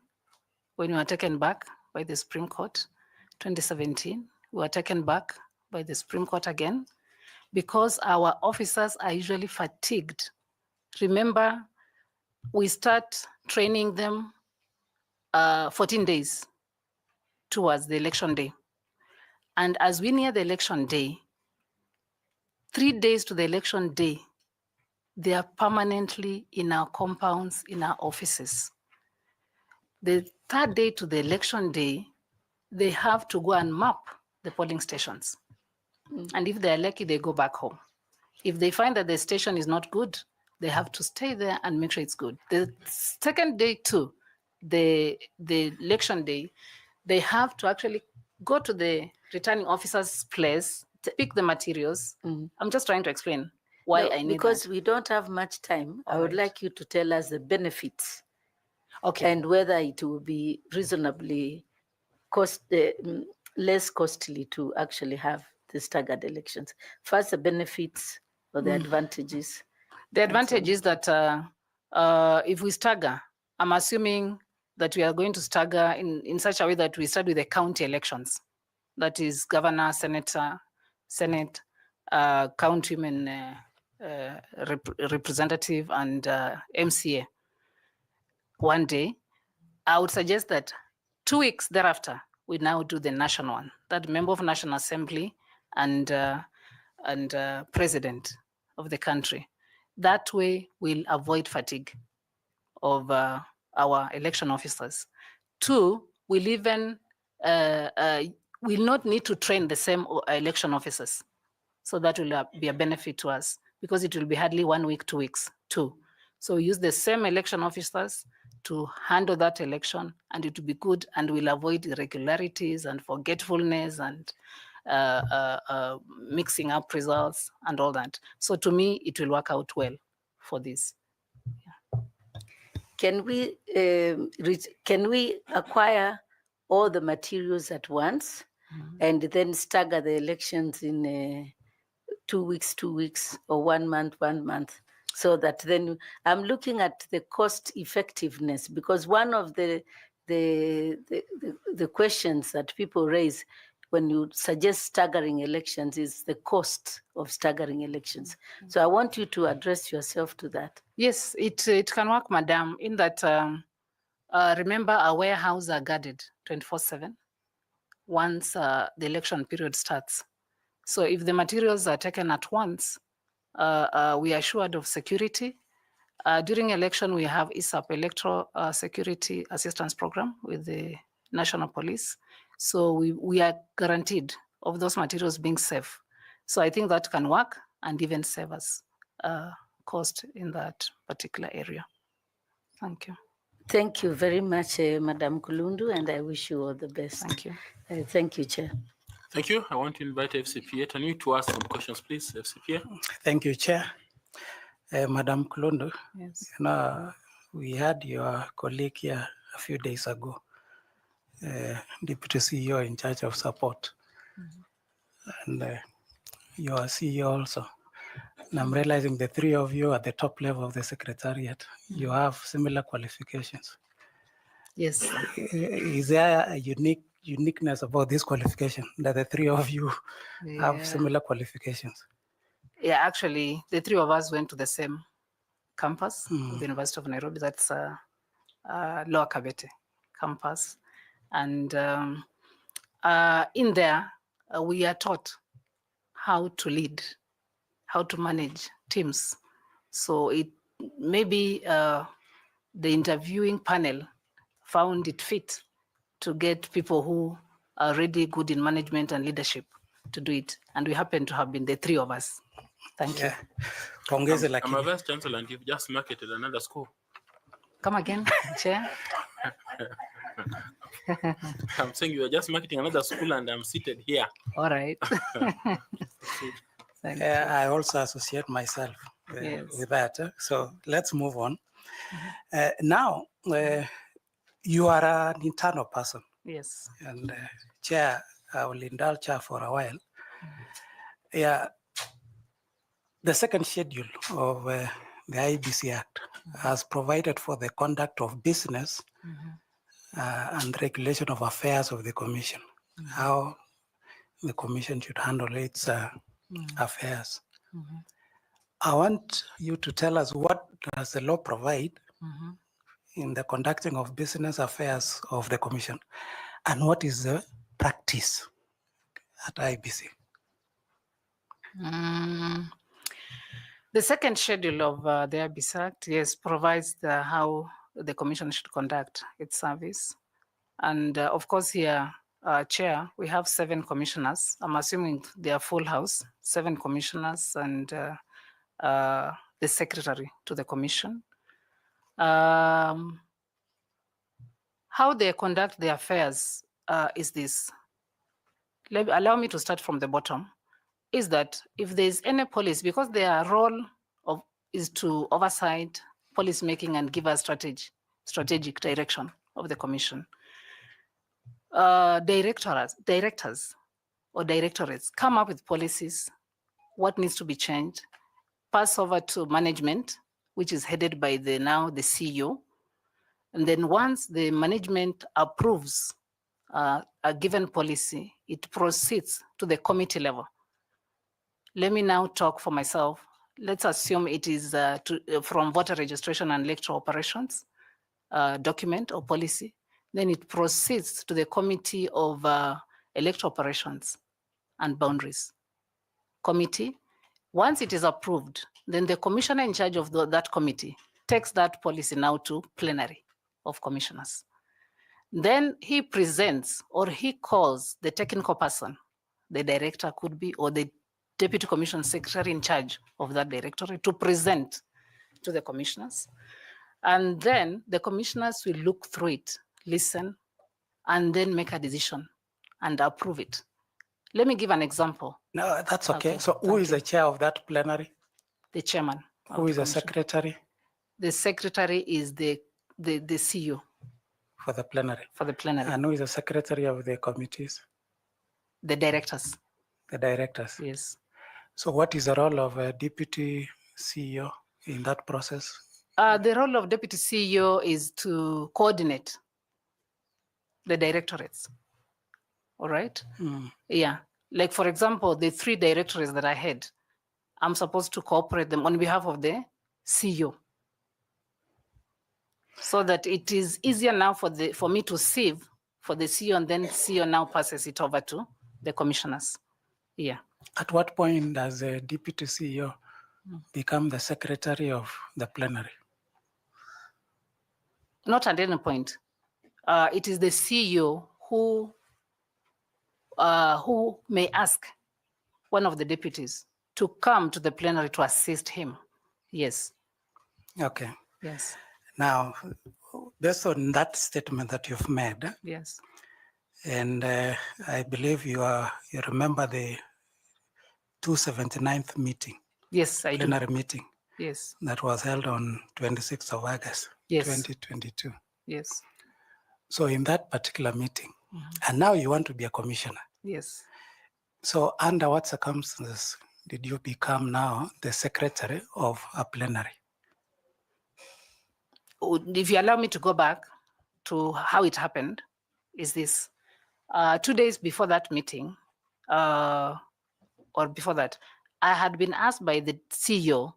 when we were taken back by the Supreme Court. 2017, we were taken back by the Supreme Court again, because our officers are usually fatigued. Remember, we start training them 14 days towards the election day. And as we near the election day, 3 days to the election day, they are permanently in our compounds, in our offices. The 3rd day to the election day, they have to go and map the polling stations. And if they're lucky, they go back home. If they find that the station is not good, they have to stay there and make sure it's good. The 2nd day too, the election day, they have to actually go to the returning officer's place, pick the materials. I'm just trying to explain why No, I need because that. we don't have much time. I would like you to tell us the benefits. Okay. And whether it will be reasonably less costly to actually have the staggered elections. First, the benefits or the advantages. The advantage is that if we stagger, I'm assuming that we are going to stagger in such a way that we start with the county elections. That is governor, senator, senate, countyman, representative, and MCA. One day, I would suggest that 2 weeks thereafter, we now do the national one. That member of National Assembly and president of the country. That way, we'll avoid fatigue of our election officers. 2, we'll even will not need to train the same election officers. So that will be a benefit to us, because it will be hardly 1 week, 2 weeks, 2. So we use the same election officers to handle that election, and it will be good, and we'll avoid irregularities and forgetfulness and mixing up results and all that. So to me, it will work out well for this. Can we acquire all the materials at once and then stagger the elections in 2 weeks, 2 weeks, or 1 month, 1 month? So that then I'm looking at the cost effectiveness, because one of the questions that people raise when you suggest staggering elections is the cost of staggering elections. So I want you to address yourself to that. Yes, it can work, madam, in that, remember, our warehouses are guarded 24/7 once the election period starts. So if the materials are taken at once, we are assured of security. During election, we have Iebc, Electoral Security Assistance Program, with the National Police. So we are guaranteed of those materials being safe. So I think that can work and even save us cost in that particular area. Thank you. Thank you very much, Madam Kulundu, and I wish you all the best. Thank you. Thank you, Chair. Thank you. I want to invite FCPA. Can you to ask some questions, please, FCPA? Thank you, Chair. Madam Kulundu, Yes. you know, we had your colleague here a few days ago, Deputy CEO in charge of support, and your CEO also. And I'm realizing the 3 of you at the top level of the Secretariat, you have similar qualifications. Yes. Is there a uniqueness about this qualification that the 3 of you have similar qualifications? Yeah, actually, the 3 of us went to the same campus, the University of Nairobi. That's Lower Kabete campus. And in there, we are taught how to lead, how to manage teams. So it maybe the interviewing panel found it fit to get people who are really good in management and leadership to do it. And we happen to have been the 3 of us. Thank you. I'm a vice chancellor, and you've just marketed another school. Come again, Chair. I'm saying you are just marketing another school, and I'm seated here. All right. I also associate myself with that. So let's move on. Now, you are an internal person. Yes. And Chair, I will indulge her for a while. Yeah. The second schedule of the IBC Act has provided for the conduct of business and regulation of affairs of the Commission, how the Commission should handle its affairs. I want you to tell us, what does the law provide in the conducting of business affairs of the Commission, and what is the practice at IBC? The second schedule of the Iebc Act, yes, provides how the Commission should conduct its service. And of course here, Chair, we have 7 commissioners. I'm assuming they are full house, 7 commissioners and the secretary to the Commission. How they conduct their affairs is this. Allow me to start from the bottom. Is that if there's any policy, because their role is to oversight policy making and give us strategic direction of the Commission. Directors or directorates come up with policies, what needs to be changed, pass over to management, which is headed by the CEO. And then once the management approves a given policy, it proceeds to the committee level. Let me now talk for myself. Let's assume it is from voter registration and electoral operations document or policy. Then it proceeds to the Committee of Electoral Operations and Boundaries Committee. Once it is approved, then the commissioner in charge of that committee takes that policy now to plenary of commissioners. Then he presents or he calls the technical person, the director could be, or the deputy commission secretary in charge of that directorate, to present to the commissioners. And then the commissioners will look through it, listen, and then make a decision and approve it. Let me give an example. No, that's okay. So who is the chair of that plenary? The chairman. Who is the secretary? The secretary is the CEO. For the plenary? For the plenary. And who is the secretary of the committees? The directors. The directors? Yes. So what is the role of a deputy CEO in that process? The role of deputy CEO is to coordinate the directorates. All right? Yeah. Like, for example, the 3 directorates that I had, I'm supposed to cooperate them on behalf of the CEO, so that it is easier now for me to sieve for the CEO, and then CEO now passes it over to the commissioners. Yeah. At what point does the deputy CEO become the secretary of the plenary? Not at any point. It is the CEO who may ask one of the deputies to come to the plenary to assist him. Yes. Okay. Yes. Now, based on that statement that you've made, yes, and I believe you remember the 279th meeting. Yes, I plenary do. meeting. Yes. That was held on 26th of August, yes. 2022. Yes. So in that particular meeting, and now you want to be a commissioner. Yes. So under what circumstances did you become now the secretary of a plenary? If you allow me to go back to how it happened, is this. 2 days before that meeting, or before that, I had been asked by the CEO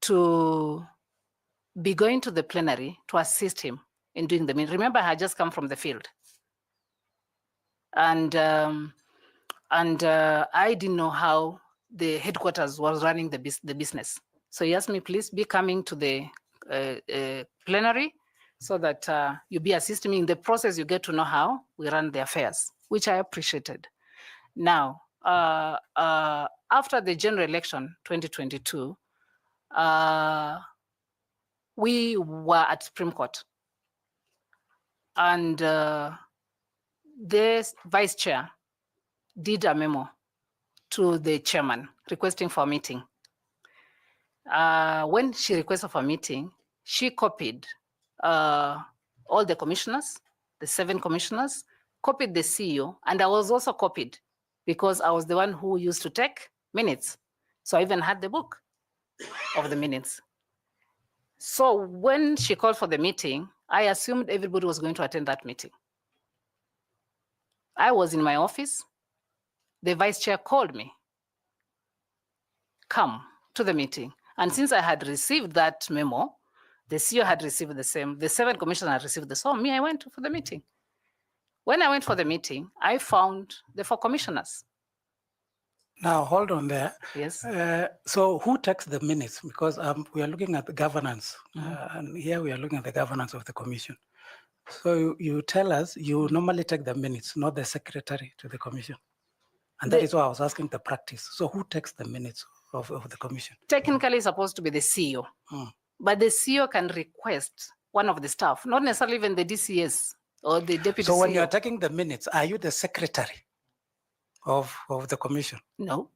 to be going to the plenary to assist him in doing the meeting. Remember, I had just come from the field. And I didn't know how the headquarters was running the business. So he asked me, please be coming to the plenary so that you be assisting me in the process. You get to know how we run the affairs, which I appreciated. Now, after the general election 2022, we were at Supreme Court, and the vice chair did a memo to the chairman requesting for a meeting. When she requested for a meeting, she copied all the commissioners, the 7 commissioners, copied the CEO, and I was also copied because I was the one who used to take minutes. So I even had the book of the minutes. So when she called for the meeting, I assumed everybody was going to attend that meeting. I was in my office. The vice chair called me, come to the meeting. And since I had received that memo, the CEO had received the same, the 7 commissioners had received the same. Me, I went for the meeting. When I went for the meeting, I found the 4 commissioners. Now, hold on there. Yes. So who takes the minutes? Because we are looking at the governance, and here we are looking at the governance of the commission. So you tell us you normally take the minutes, not the secretary to the commission. And that is why I was asking the practice. So who takes the minutes of the commission? Technically, it's supposed to be the CEO. But the CEO can request one of the staff, not necessarily even the DCS or the deputy So when CEO. you are taking the minutes, are you the secretary of the commission? No.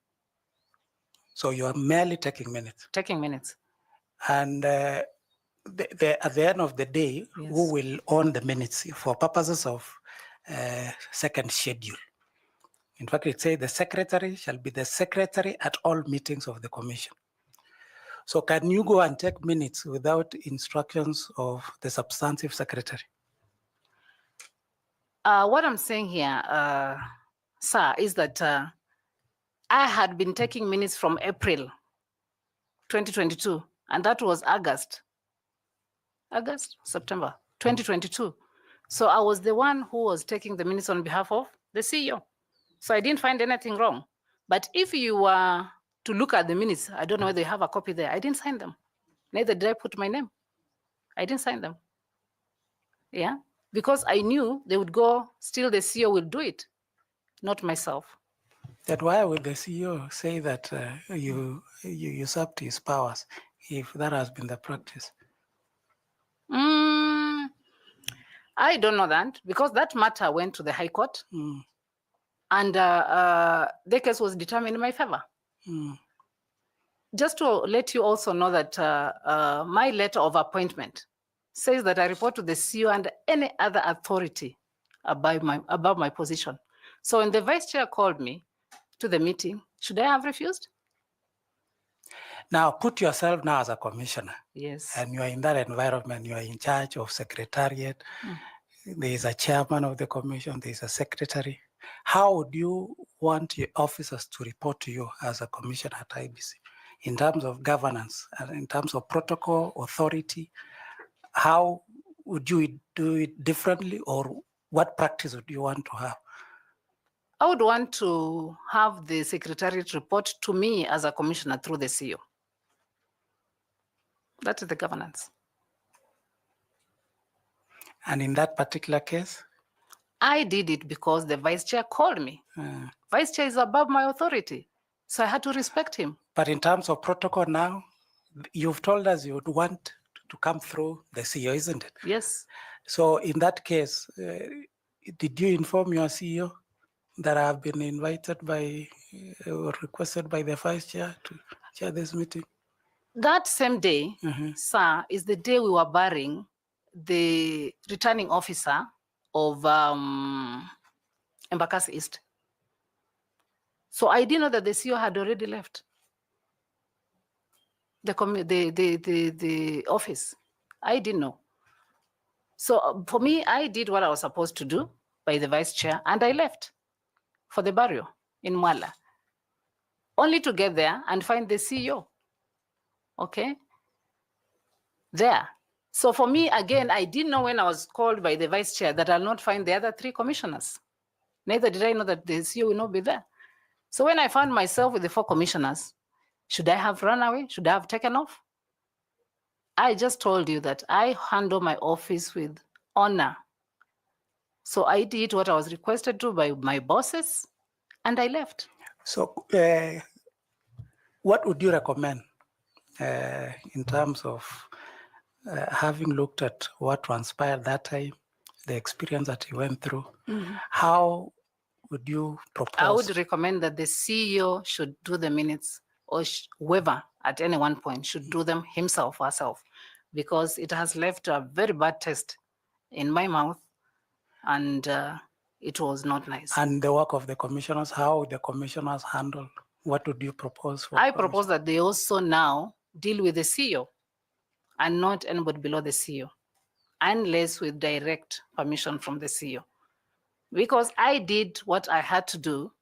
So you are merely taking minutes. Taking minutes. And at the end of the day, who will own the minutes for purposes of second schedule? In fact, it says the secretary shall be the secretary at all meetings of the commission. So can you go and take minutes without instructions of the substantive secretary? What I'm saying here, sir, is that I had been taking minutes from April 2022, and that was September 2022. So I was the one who was taking the minutes on behalf of the CEO. So I didn't find anything wrong. But if you were to look at the minutes, I don't know whether you have a copy there. I didn't sign them. Neither did I put my name. I didn't sign them. Yeah, because I knew they would go, still the CEO will do it, not myself. Then why would the CEO say that you usurped his powers if that has been the practice? I don't know that, because that matter went to the High Court, and the case was determined in my favor. Just to let you also know that my letter of appointment says that I report to the CEO and any other authority above my position. So when the vice chair called me to the meeting, should I have refused? Now put yourself now as a commissioner. Yes. And you are in that environment, you are in charge of secretariat. There is a chairman of the commission, there is a secretary. How would you want your officers to report to you as a commissioner at IEBC in terms of governance and in terms of protocol, authority? How would you do it differently, or what practice would you want to have? I would want to have the secretariat report to me as a commissioner through the CEO. That is the governance. And in that particular case? I did it because the vice chair called me. Vice chair is above my authority, so I had to respect him. But in terms of protocol now, you've told us you would want to come through the CEO, isn't it? Yes. So in that case, did you inform your CEO that I have been invited by or requested by the vice chair to chair this meeting? That same day, sir, is the day we were burying the returning officer of Embakasi East. So I didn't know that the CEO had already left the office. I didn't know. So for me, I did what I was supposed to do by the vice chair, and I left for the burial in Mwala, only to get there and find the CEO. Okay, there. So for me, again, I didn't know when I was called by the vice chair that I'll not find the other 3 commissioners. Neither did I know that the CEO will not be there. So when I found myself with the 4 commissioners, should I have run away? Should I have taken off? I just told you that I handle my office with honor. So I did what I was requested to by my bosses, and I left. So what would you recommend in terms of having looked at what transpired that time, the experience that you went through? How would you propose? I would recommend that the CEO should do the minutes, or whoever at any one point should do them himself or herself, because it has left a very bad taste in my mouth, and it was not nice. And the work of the commissioners, how would the commissioners handle? What would you propose? I propose that they also now deal with the CEO and not anybody below the CEO, unless with direct permission from the CEO. Because I did what I had to do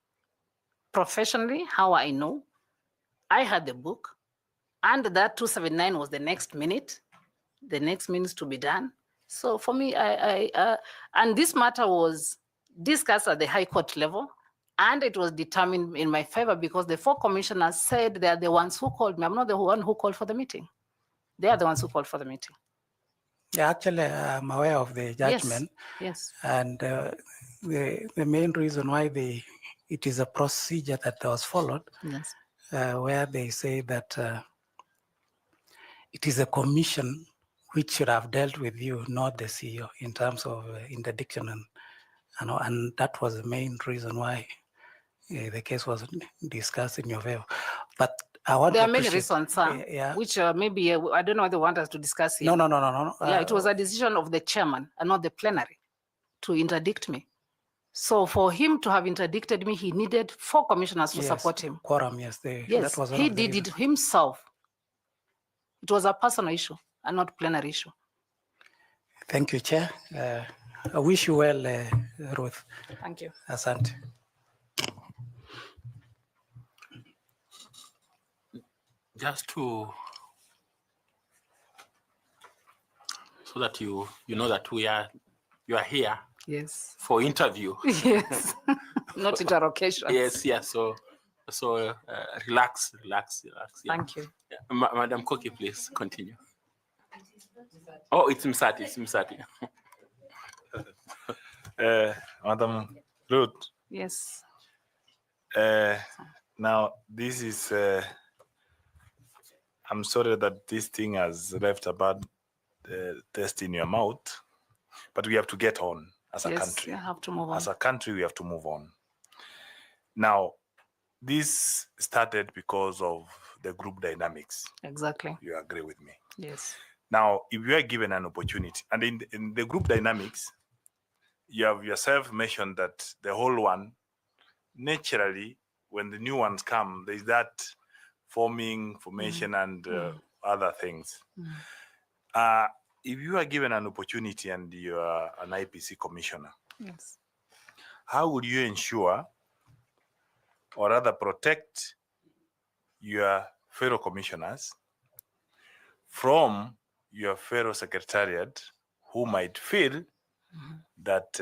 professionally, how I know. I had the book, and that 279 was the next minute to be done. So for me, and this matter was discussed at the High Court level, and it was determined in my favor because the 4 commissioners said they are the ones who called me. I'm not the one who called for the meeting. They are the ones who called for the meeting. Yeah, actually, I'm aware of the judgment. Yes. And the main reason why it is a procedure that was followed, Yes. where they say that it is a commission which should have dealt with you, not the CEO, in terms of interdiction, and that was the main reason why the case was discussed in your favor. But I want There to are many appreciate- reasons, sir, yeah. which maybe I don't know whether they want us to discuss here. No. Yeah, it was a decision of the chairman and not the plenary to interdict me. So for him to have interdicted me, he needed 4 commissioners to Yes, support him. quorum, yes. Yes, that was one he of the did it reasons. himself. It was a personal issue and not plenary issue. Thank you, Chair. I wish you well, Ruth. Thank you. Asante. Just so that you know that you are here Yes. for interview. Yes. Not interrogation. Yes. So relax. Yeah. Thank you. Yeah. Madam Koki, please continue. Oh, it's Msati. Madam Ruth, Yes. now this is, I'm sorry that this thing has left a bad taste in your mouth, but we have to get on as a Yes, country. you have to move on. As a country, we have to move on. Now, this started because of the group dynamics. Exactly. You agree with me? Yes. Now, if you are given an opportunity, and in the group dynamics, you have yourself mentioned that the whole one, naturally, when the new ones come, there's that formation and other things. If you are given an opportunity and you are an IPC commissioner, Yes. how would you ensure or rather protect your fellow commissioners from your fellow secretariat who might feel that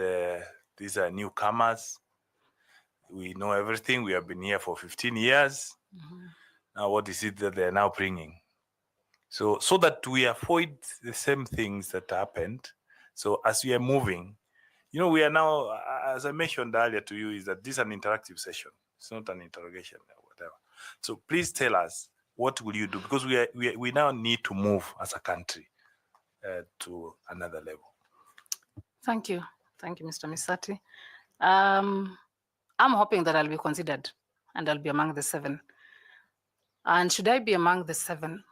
these are newcomers? We know everything. We have been here for 15 years. Now, what is it that they're now bringing? So that we avoid the same things that happened. So as we are moving, we are now, as I mentioned earlier to you, is that this is an interactive session. It's not an interrogation or whatever. So please tell us, what will you do? Because we now need to move as a country to another level. Thank you. Thank you, Mr. Misati. I'm hoping that I'll be considered and I'll be among the 7. And should I be among the 7,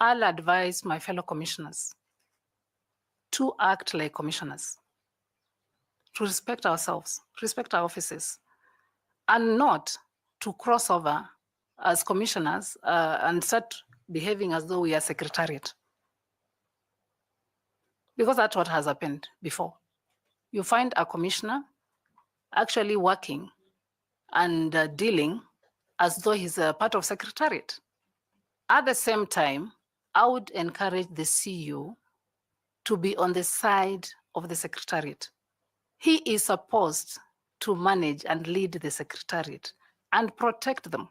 I'll advise my fellow commissioners to act like commissioners, to respect ourselves, respect our offices, and not to cross over as commissioners and start behaving as though we are secretariat. Because that's what has happened before. You find a commissioner actually working and dealing as though he's a part of secretariat. At the same time, I would encourage the CEO to be on the side of the secretariat. He is supposed to manage and lead the secretariat and protect them,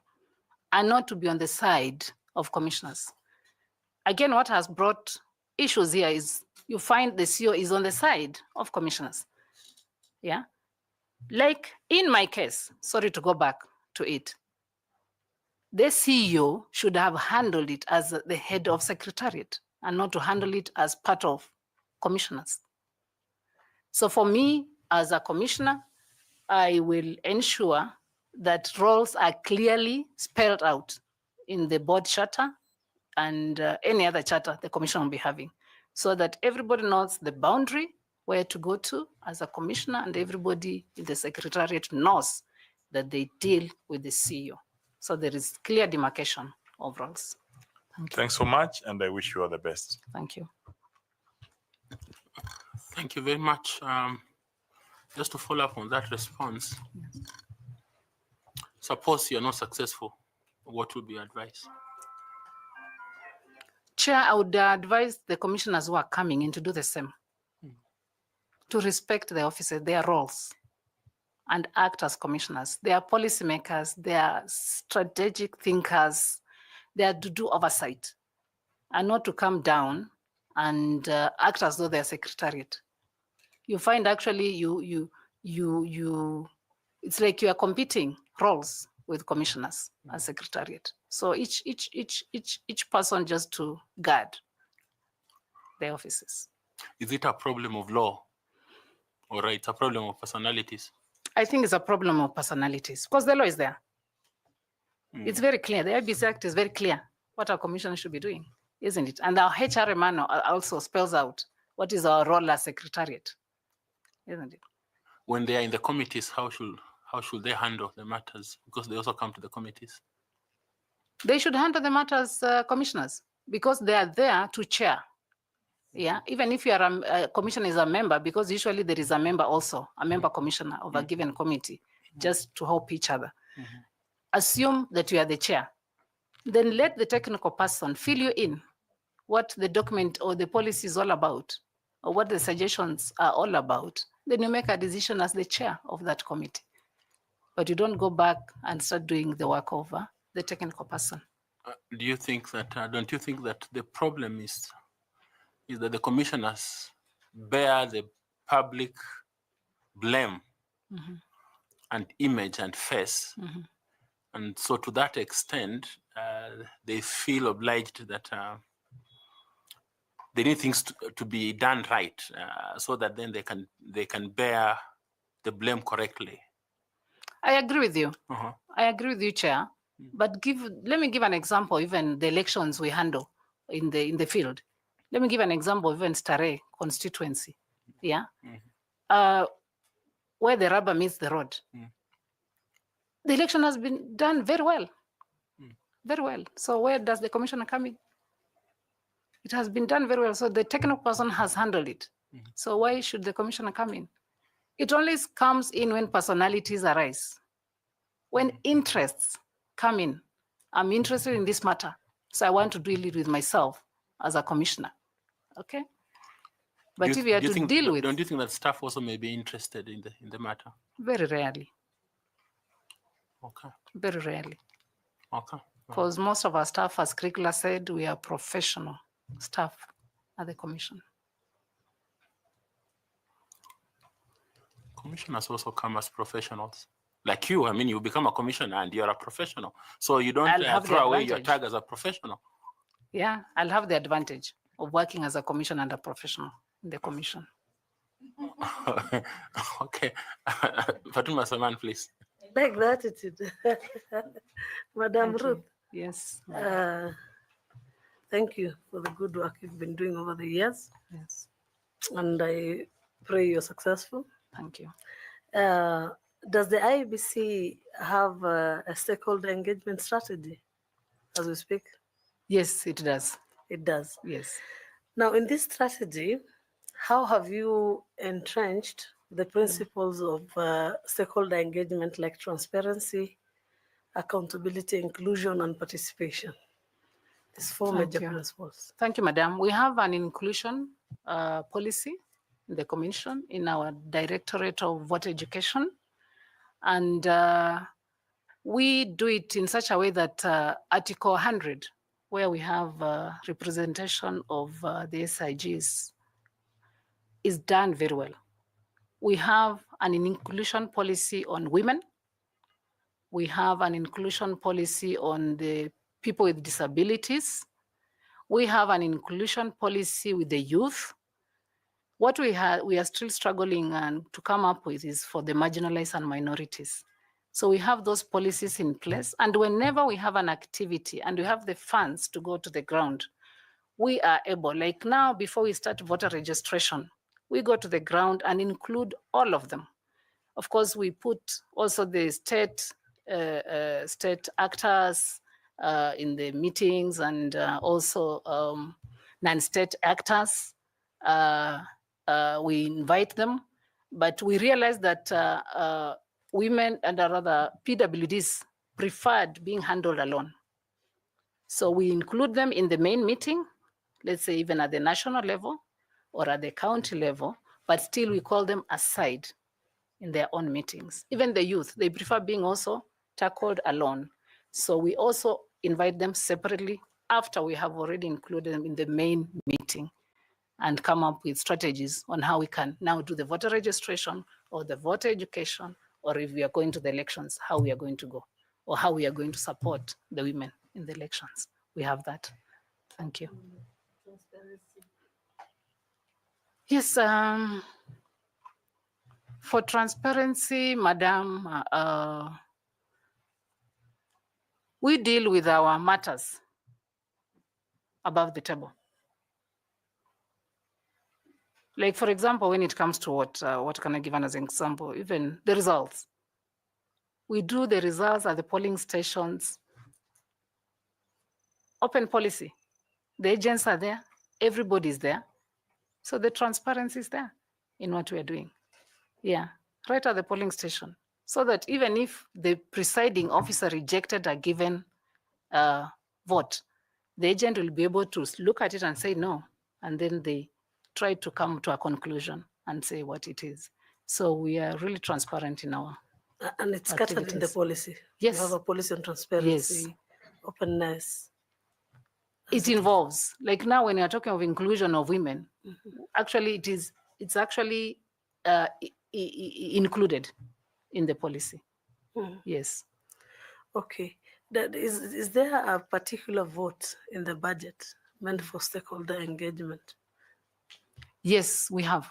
and not to be on the side of commissioners. Again, what has brought issues here is you find the CEO is on the side of commissioners. Yeah. Like in my case, sorry to go back to it, the CEO should have handled it as the head of secretariat and not to handle it as part of commissioners. So for me, as a commissioner, I will ensure that roles are clearly spelled out in the board charter and any other charter the commission will be having, so that everybody knows the boundary where to go to as a commissioner, and everybody in the secretariat knows that they deal with the CEO. So there is clear demarcation of roles. Thanks so much, and I wish you all the best. Thank you. Thank you very much. Just to follow up on that response, suppose you're not successful, what would be your advice? Chair, I would advise the commissioners who are coming in to do the same, to respect the officers, their roles, and act as commissioners. They are policymakers, they are strategic thinkers, they are to do oversight, and not to come down and act as though they're secretariat. You find actually it's like you are competing roles with commissioners as secretariat. So each person just to guard their offices. Is it a problem of law, or it's a problem of personalities? I think it's a problem of personalities because the law is there. It's very clear. The Iebc Act is very clear what our commissioner should be doing, isn't it? And our HR manual also spells out what is our role as secretariat, isn't it? When they are in the committees, how should they handle the matters? Because they also come to the committees. They should handle the matters, commissioners, because they are there to chair. Yeah, even if you are a commissioner is a member, because usually there is a member also, a member commissioner of a given committee, just to help each other. Assume that you are the chair. Then let the technical person fill you in what the document or the policy is all about, or what the suggestions are all about. Then you make a decision as the chair of that committee. But you don't go back and start doing the work of the technical person. Do you think that, don't you think that the problem is that the commissioners bear the public blame and image and face? And so to that extent, they feel obliged that they need things to be done right, so that then they can bear the blame correctly. I agree with you. I agree with you, Chair. But let me give an example. Even the elections we handle in the field. Let me give an example. Even Stare constituency, yeah, where the rubber meets the road. The election has been done very well, very well. So where does the commissioner come in? It has been done very well. So the technical person has handled it. So why should the commissioner come in? It only comes in when personalities arise, when interests come in. I'm interested in this matter, so I want to deal it with myself as a commissioner. Okay. But if you have to deal with, don't you think that staff also may be interested in the matter? Very rarely. Okay. Very rarely. Okay. Because most of our staff, as Curricula said, we are professional staff at the commission. Commissioners also come as professionals. Like you, I mean, you become a commissioner and you're a professional. So you don't throw away your tag as a professional. Yeah, I'll have the advantage of working as a commissioner and a professional in the commission. Okay. Fatuma Saman, please. Like the attitude. Madam Ruth. Yes. Thank you for the good work you've been doing over the years. Yes. And I pray you're successful. Thank you. Does the Iebc have a stakeholder engagement strategy as we speak? Yes, it does. It does. Yes. Now, in this strategy, how have you entrenched the principles of stakeholder engagement like transparency, accountability, inclusion, and participation? These four major principles. Thank you, Madam. We have an inclusion policy in the Commission in our Directorate of Voter Education. And we do it in such a way that Article 100, where we have representation of the SIGs, is done very well. We have an inclusion policy on women. We have an inclusion policy on the people with disabilities. We have an inclusion policy with the youth. What we are still struggling to come up with is for the marginalized and minorities. So we have those policies in place. And whenever we have an activity and we have the funds to go to the ground, we are able, like now, before we start voter registration, we go to the ground and include all of them. Of course, we put also the state actors, in the meetings, and also non-state actors. We invite them, but we realize that women and rather PWDs preferred being handled alone. So we include them in the main meeting, let's say even at the national level or at the county level, but still we call them aside in their own meetings. Even the youth, they prefer being also tackled alone. So we also invite them separately after we have already included them in the main meeting, and come up with strategies on how we can now do the voter registration or the voter education, or if we are going to the elections, how we are going to go, or how we are going to support the women in the elections. We have that. Thank you. Yes, for transparency, Madam, we deal with our matters above the table. Like, for example, when it comes to what can I give as an example? Even the results. We do the results at the polling stations. Open policy. The agents are there. Everybody's there. So the transparency is there in what we are doing. Yeah, right at the polling station. So that even if the presiding officer rejected a given vote, the agent will be able to look at it and say no. And then they try to come to a conclusion and say what it is. So we are really transparent in our And it's scattered in the policy. Yes. You have a policy on transparency, openness. It involves, like now when you're talking of inclusion of women, actually it's actually included in the policy. Yes. Okay. Is there a particular vote in the budget meant for stakeholder engagement? Yes, we have.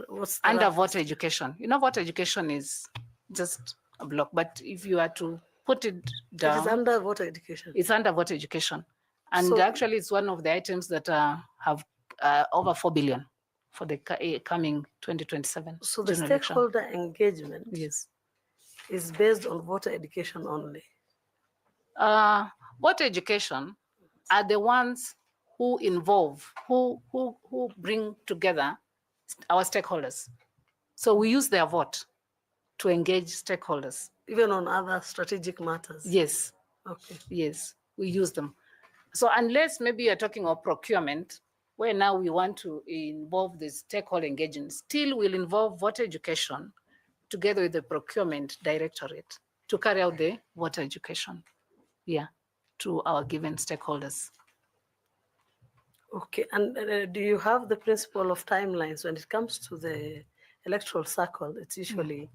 What's Under voter education. You know, voter education is just a block, but if you are to put it down. It is under voter education. It's under voter education. And So, actually, it's one of the items that have over 4 billion for the coming 2027. So the general election. stakeholder engagement Yes. is based on voter education only. Voter education are the ones who involve, who bring together our stakeholders. So we use their vote to engage stakeholders. Even on other strategic matters? Yes. Okay. Yes, we use them. So unless maybe you're talking of procurement, where now we want to involve the stakeholder engagement, still will involve voter education together with the procurement directorate to carry out the voter education, yeah, to our given stakeholders. Okay, and do you have the principle of timelines when it comes to the electoral cycle? It's usually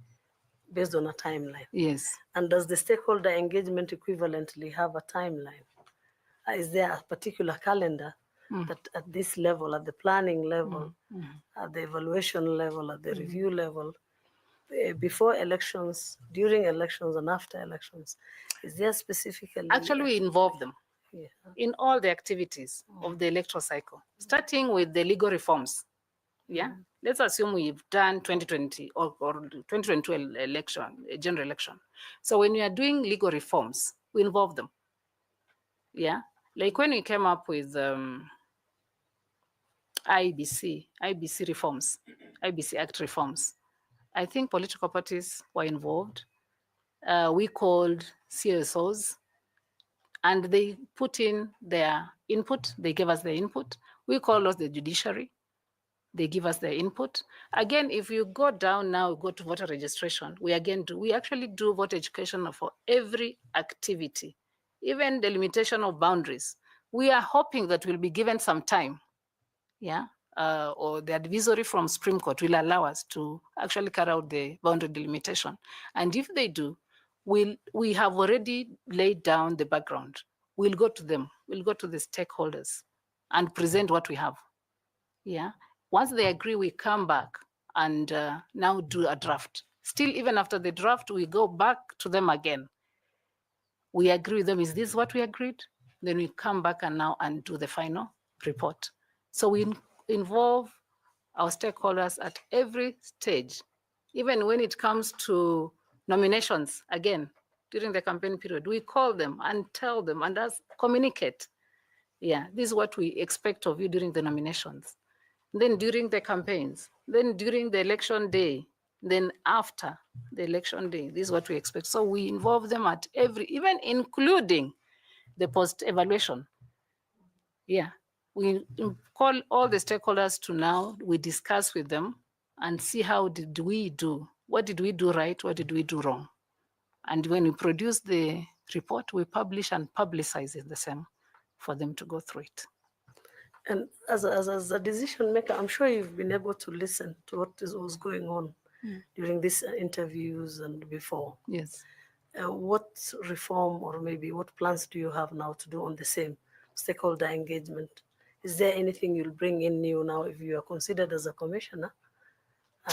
based on a timeline. Yes. And does the stakeholder engagement equivalently have a timeline? Is there a particular calendar that at this level, at the planning level, at the evaluation level, at the review level, before elections, during elections, and after elections, is there specifically? Actually, we involve them in all the activities of the electoral cycle, starting with the legal reforms. Yeah, let's assume we've done 2020 or 2022 election, general election. So when we are doing legal reforms, we involve them. Yeah, like when we came up with Iebc reforms, Iebc Act reforms, I think political parties were involved. We called CSOs, and they put in their input. They gave us their input. We call us the judiciary. They give us their input. Again, if you go down now, go to voter registration, we actually do voter education for every activity, even the limitation of boundaries. We are hoping that we'll be given some time, yeah, or the advisory from Supreme Court will allow us to actually carry out the boundary delimitation. And if they do, we have already laid down the background. We'll go to them, we'll go to the stakeholders and present what we have, yeah. Once they agree, we come back and now do a draft. Still, even after the draft, we go back to them again. We agree with them, is this what we agreed? Then we come back and now and do the final report. So we involve our stakeholders at every stage. Even when it comes to nominations, again, during the campaign period. We call them and tell them and communicate. Yeah, this is what we expect of you during the nominations. Then during the campaigns, then during the election day, then after the election day, this is what we expect. So we involve them at even including the post-evaluation. Yeah, we call all the stakeholders to now, we discuss with them and see how did we do, what did we do right, what did we do wrong. And when we produce the report, we publish and publicize it the same for them to go through it. And as a decision maker, I'm sure you've been able to listen to what was going on during these interviews and before. Yes. What reform or maybe what plans do you have now to do on the same stakeholder engagement? Is there anything you'll bring in new now if you are considered as a commissioner?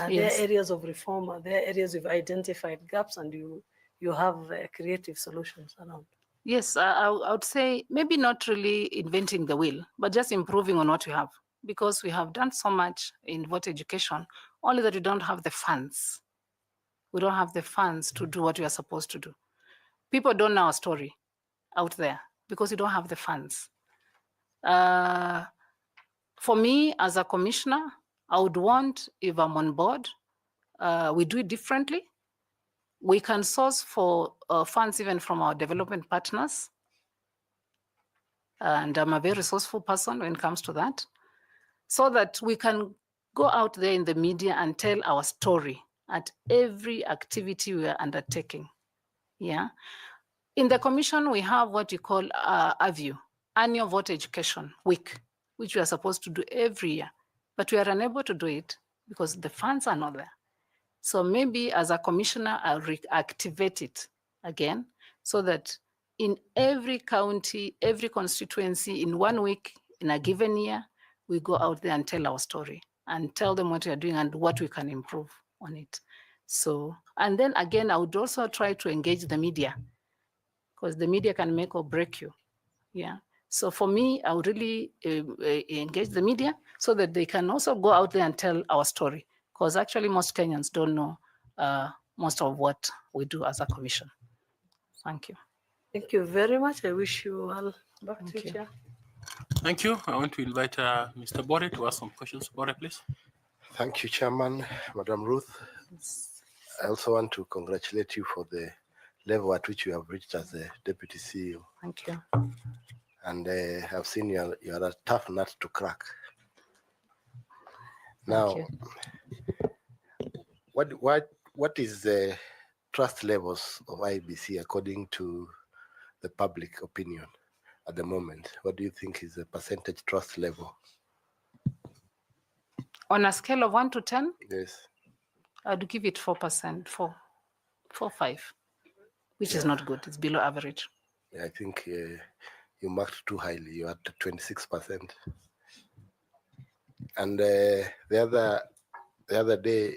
Are there areas of reform? Are there areas you've identified gaps and you have creative solutions around? Yes, I would say maybe not really inventing the wheel, but just improving on what we have, because we have done so much in voter education, only that we don't have the funds. We don't have the funds to do what we are supposed to do. People don't know our story out there because we don't have the funds. For me, as a commissioner, I would want, if I'm on board, we do it differently. We can source for funds even from our development partners. And I'm a very resourceful person when it comes to that, so that we can go out there in the media and tell our story at every activity we are undertaking. Yeah. In the commission, we have what you call AVU, Annual Voter Education Week, which we are supposed to do every year, but we are unable to do it because the funds are not there. So maybe as a commissioner, I'll reactivate it again so that in every county, every constituency, in 1 week, in a given year, we go out there and tell our story and tell them what we are doing and what we can improve on it. So, and then again, I would also try to engage the media, because the media can make or break you. Yeah. So for me, I would really engage the media so that they can also go out there and tell our story, because actually most Kenyans don't know most of what we do as a commission. Thank you. Thank you very much. I wish you well. Back to you, Chair. Thank you. I want to invite Mr. Bore to ask some questions. Bore, please. Thank you, Chairman, Madam Ruth. I also want to congratulate you for the level at which you have reached as a Deputy CEO. Thank you. And I've seen you are a tough nut to crack. Now, what is the trust levels of IEBC according to the public opinion at the moment? What do you think is the percentage trust level? On a scale of 1 to 10? Yes. I'd give it 4%, 4, 5, which is not good. It's below average. Yeah, I think you marked too highly. You're at 26%. And the other day,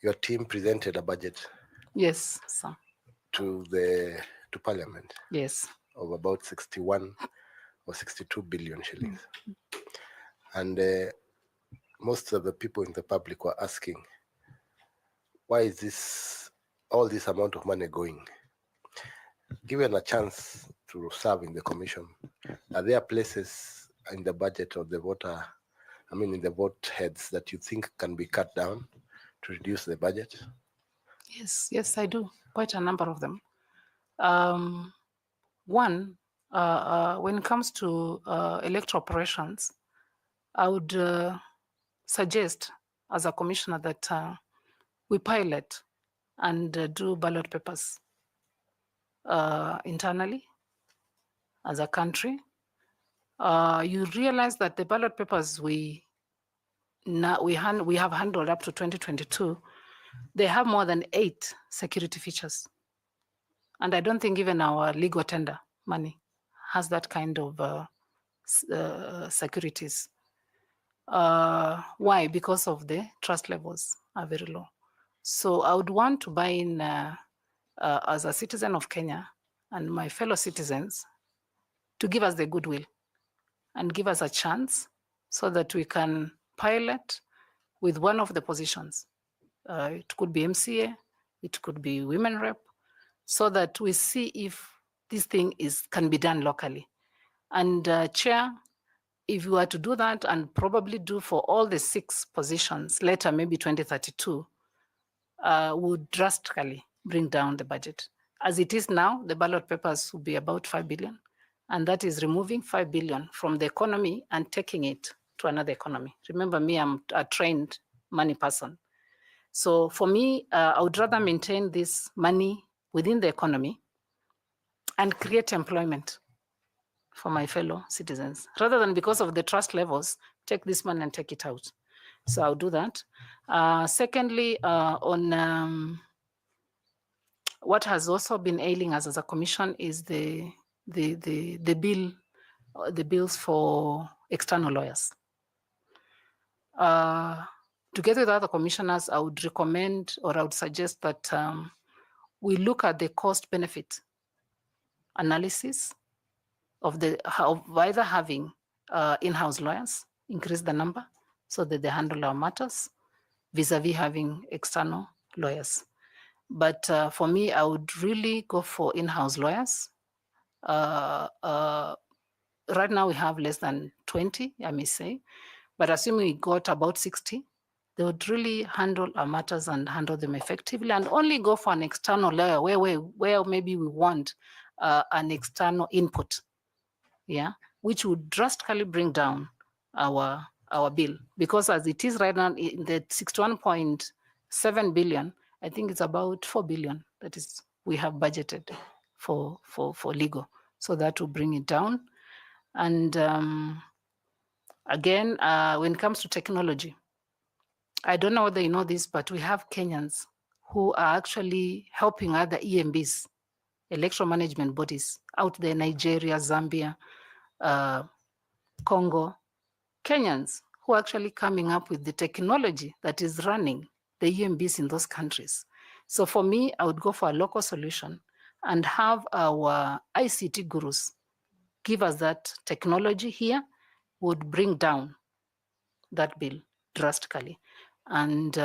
your team presented a budget. Yes, sir. To Parliament. Yes. Of about 61 or 62 billion shillings. And most of the people in the public were asking, why is all this amount of money going? Given a chance to serve in the commission, are there places in the budget of the in the vote heads that you think can be cut down to reduce the budget? Yes, I do. Quite a number of them. One, when it comes to electoral operations, I would suggest as a commissioner that we pilot and do ballot papers internally as a country. You realize that the ballot papers we have handled up to 2022, they have more than 8 security features. And I don't think even our legal tender money has that kind of securities. Why? Because of the trust levels are very low. So I would want to buy in as a citizen of Kenya and my fellow citizens to give us the goodwill and give us a chance so that we can pilot with one of the positions. It could be MCA, it could be women rep, so that we see if this thing can be done locally. And Chair, if you were to do that and probably do for all the 6 positions later, maybe 2032, would drastically bring down the budget. As it is now, the ballot papers will be about 5 billion, and that is removing 5 billion from the economy and taking it to another economy. Remember me, I'm a trained money person. So for me, I would rather maintain this money within the economy and create employment for my fellow citizens, rather than because of the trust levels, take this money and take it out. So I'll do that. Secondly, on what has also been ailing us as a commission is the bills for external lawyers. Together with other commissioners, I would recommend, or I would suggest that we look at the cost benefit analysis of either having in-house lawyers, increase the number so that they handle our matters, vis-a-vis having external lawyers. But for me, I would really go for in-house lawyers. Right now we have less than 20, I may say, but assuming we got about 60, they would really handle our matters and handle them effectively, and only go for an external lawyer where maybe we want an external input, yeah, which would drastically bring down our bill. Because as it is right now, in the 61.7 billion, I think it's about 4 billion that is we have budgeted for legal. So that will bring it down. And again, when it comes to technology, I don't know whether you know this, but we have Kenyans who are actually helping other EMBs, electoral management bodies out there, Nigeria, Zambia, Congo, Kenyans who are actually coming up with the technology that is running the EMBs in those countries. So for me, I would go for a local solution and have our ICT gurus give us that technology here, would bring down that bill drastically. And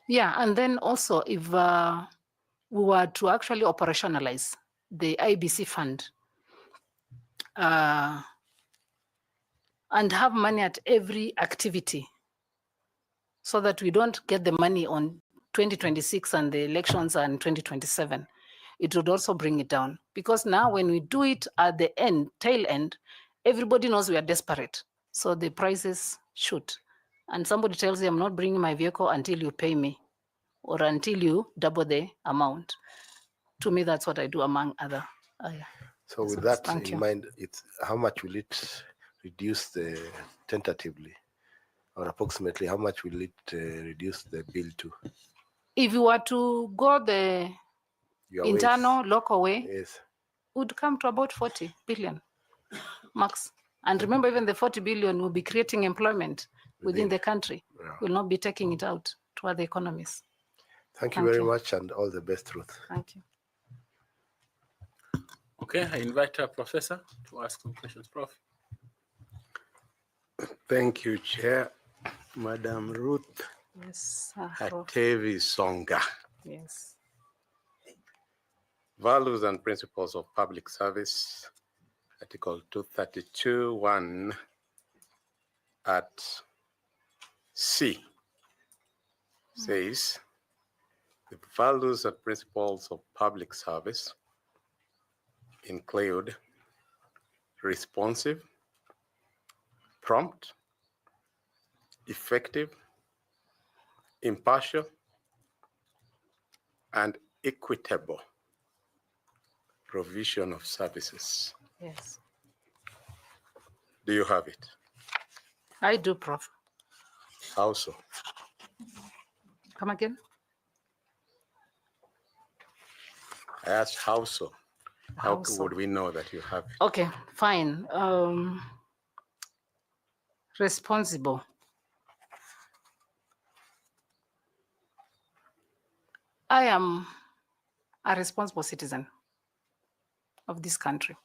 yeah, and then also if we were to actually operationalize the IBC fund and have money at every activity, so that we don't get the money on 2026 and the elections are in 2027, it would also bring it down. Because now when we do it at the end, tail end, everybody knows we are desperate. So the prices shoot. And somebody tells you, I'm not bringing my vehicle until you pay me, or until you double the amount. To me, that's what I do, among other. So with that in mind, it's how much will it reduce the tentatively, or approximately how much will it reduce the bill to? If you were to go the internal local way, yes, would come to about 40 billion max. And remember, even the 40 billion will be creating employment within the country. Yeah. Will not be taking it out to other economies. Thank you very much, and all the best, Ruth. Thank you. Okay, I invite our professor to ask some questions. Prof. Thank you, Chair. Madam Ruth Yes, Hatevi Songa. Yes. Values and Principles of Public Service, Article 232(1) at C says, the values and principles of public service include responsive, prompt, effective, impartial, and equitable provision of services. Yes. Do you have it? I do, Prof. How so? Come again? I asked how so. How would we know that you have it? Okay, fine. Responsible. I am a responsible citizen of this country.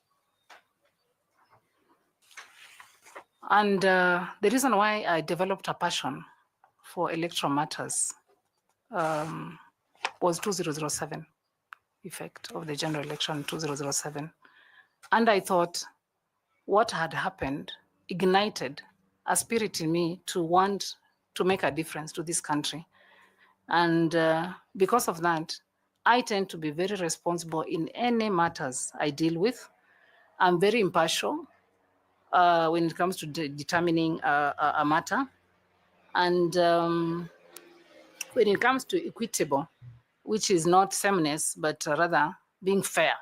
And the reason why I developed a passion for electoral matters was 2007, effect of the general election 2007. And I thought what had happened ignited a spirit in me to want to make a difference to this country. And because of that, I tend to be very responsible in any matters I deal with. I'm very impartial when it comes to determining a matter. And when it comes to equitable, which is not sameness, but rather being fair.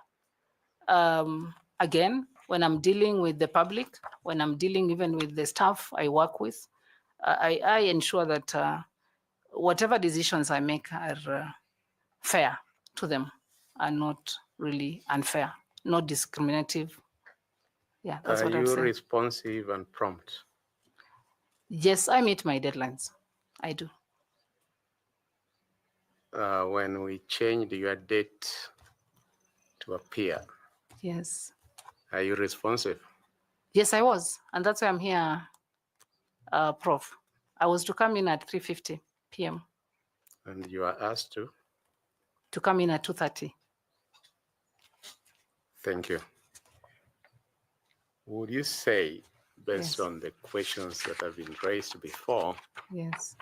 Again, when I'm dealing with the public, when I'm dealing even with the staff I work with, I ensure that whatever decisions I make are fair to them and not really unfair, not discriminative. Yeah, that's Are what I'm you saying. responsive and prompt? Yes, I meet my deadlines. I do. When we changed your date to appear, Yes. are you responsive? Yes, I was. And that's why I'm here, Prof. I was to come in at 3:50 p.m. And you are asked to? to come in at 2:30. Thank you. Would you say, based Yes. on the questions that have been raised before, Yes.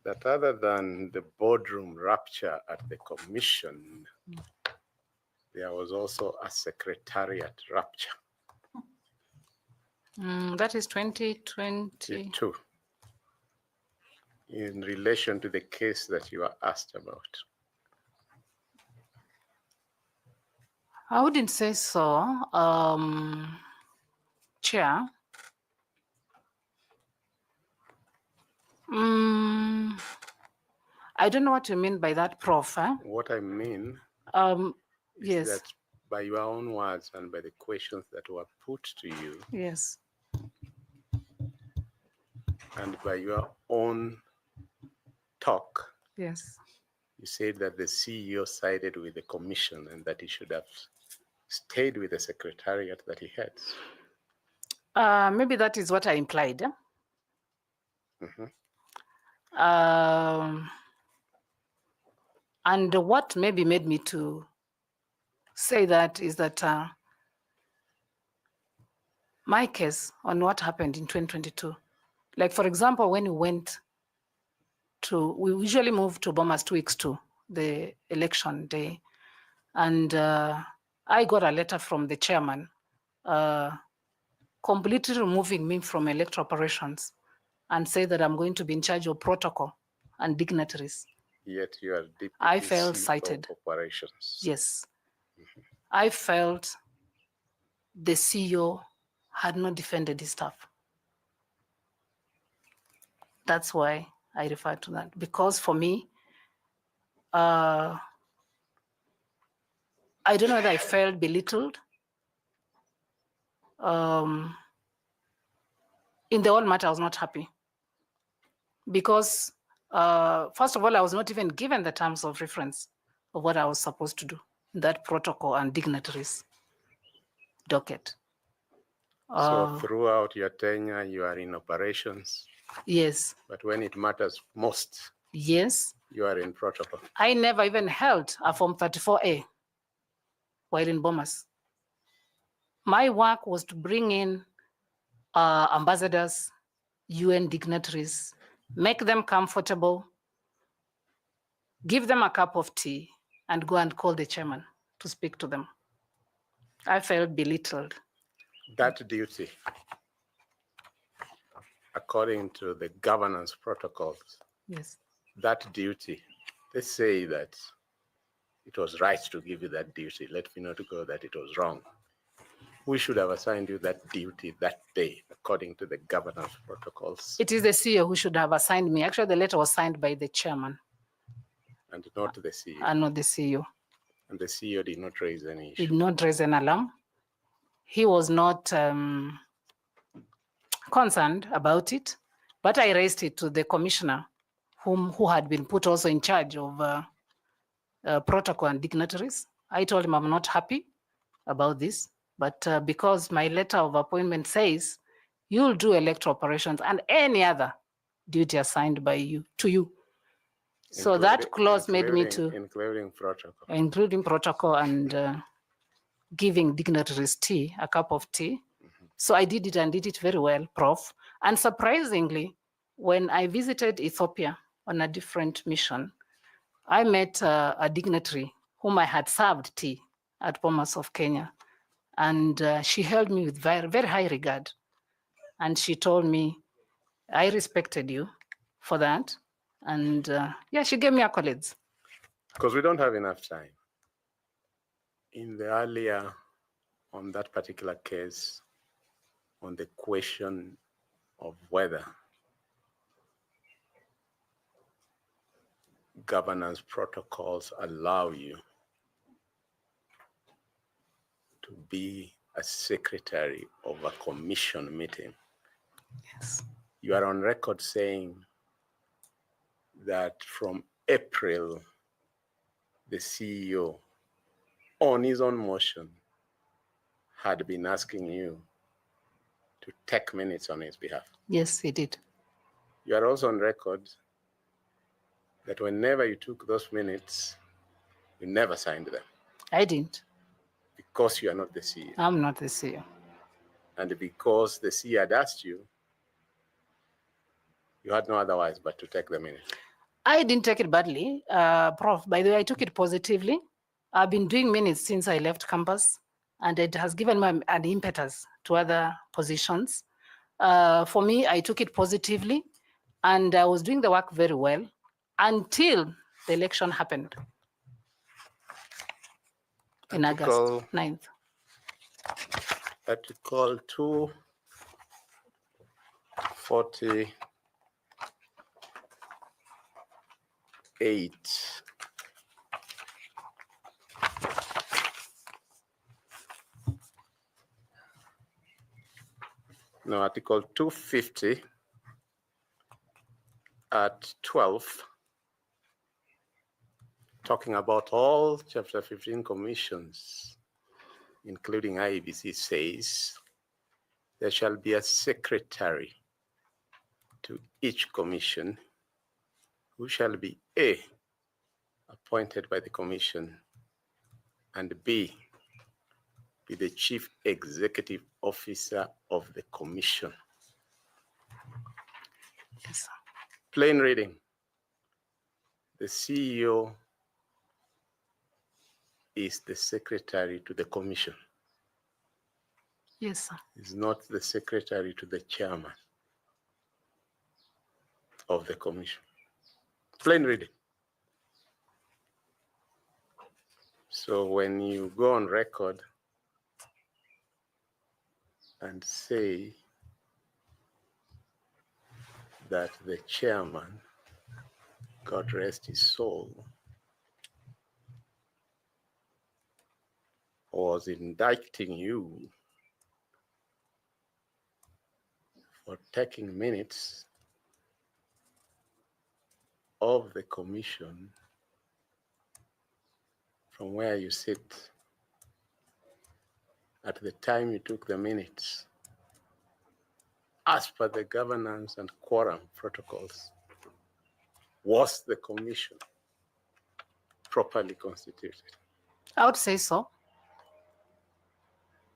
that other than the boardroom rupture at the commission, there was also a secretariat rupture? That is 2020. Two. In relation to the case that you are asked about. I wouldn't say so, Chair. I don't know what you mean by that, Prof. What I mean is Yes. that by your own words and by the questions that were put to you, Yes. and by your own talk, Yes. you said that the CEO sided with the commission and that he should have stayed with the secretariat that he heads. Maybe that is what I implied. And what maybe made me to say that is that my case on what happened in 2022, like for example, when we usually move to Bomas 2 weeks to the election day. And I got a letter from the chairman completely removing me from electoral operations and say that I'm going to be in charge of protocol and dignitaries. Yet you are deputy I felt CEO cited. of operations. Yes. I felt the CEO had not defended his staff. That's why I refer to that. Because for me, I don't know whether I felt belittled. In the whole matter, I was not happy. Because, first of all, I was not even given the terms of reference of what I was supposed to do in that protocol and dignitaries docket. So throughout your tenure, you are in operations. Yes. But when it matters most, yes, you are in protocol. I never even held a Form 34A while in Bomas. My work was to bring in ambassadors, UN dignitaries, make them comfortable, give them a cup of tea, and go and call the chairman to speak to them. I felt belittled. That duty, according to the governance protocols, Yes. that duty, they say that it was right to give you that duty. Let me not go that it was wrong. We should have assigned you that duty that day, according to the governance protocols. It is the CEO who should have assigned me. Actually, the letter was signed by the chairman. And not the CEO. And not the CEO. And the CEO did not raise any issue. Did not raise an alarm. He was not concerned about it, but I raised it to the commissioner, who had been put also in charge of protocol and dignitaries. I told him I'm not happy about this, but because my letter of appointment says you'll do electoral operations and any other duty assigned by you to you. So that clause made me including protocol. including protocol and giving dignitaries tea, a cup of tea. So I did it and did it very well, Prof. And surprisingly, when I visited Ethiopia on a different mission, I met a dignitary whom I had served tea at Bomas of Kenya. And she held me with very, very high regard. And she told me, I respected you for that. And yeah, she gave me accolades. Because we don't have enough time. In the earlier, on that particular case, on the question of whether governance protocols allow you to be a secretary of a commission meeting. Yes. You are on record saying that from April, the CEO, on his own motion, had been asking you to take minutes on his behalf. Yes, he did. You are also on record that whenever you took those minutes, you never signed them. I didn't. Because you are not the CEO. I'm not the CEO. And because the CEO had asked you, you had no otherwise but to take the minutes. I didn't take it badly, Prof. By the way, I took it positively. I've been doing minutes since I left campus, and it has given me an impetus to other positions. For me, I took it positively, and I was doing the work very well until the election happened in August 9th. Article 248. No, Article 250 at 12, talking about all Chapter 15 commissions, including Iebc, says there shall be a secretary to each commission who shall be A, appointed by the commission, and B, be the chief executive officer of the commission. Yes, sir. Plain reading. The CEO is the secretary to the commission. Yes, sir. Is not the secretary to the chairman of the commission. Plain reading. So when you go on record and say that the chairman, God rest his soul, was indicting you for taking minutes of the commission from where you sit at the time you took the minutes, as per the governance and quorum protocols, was the commission properly constituted? I would say so.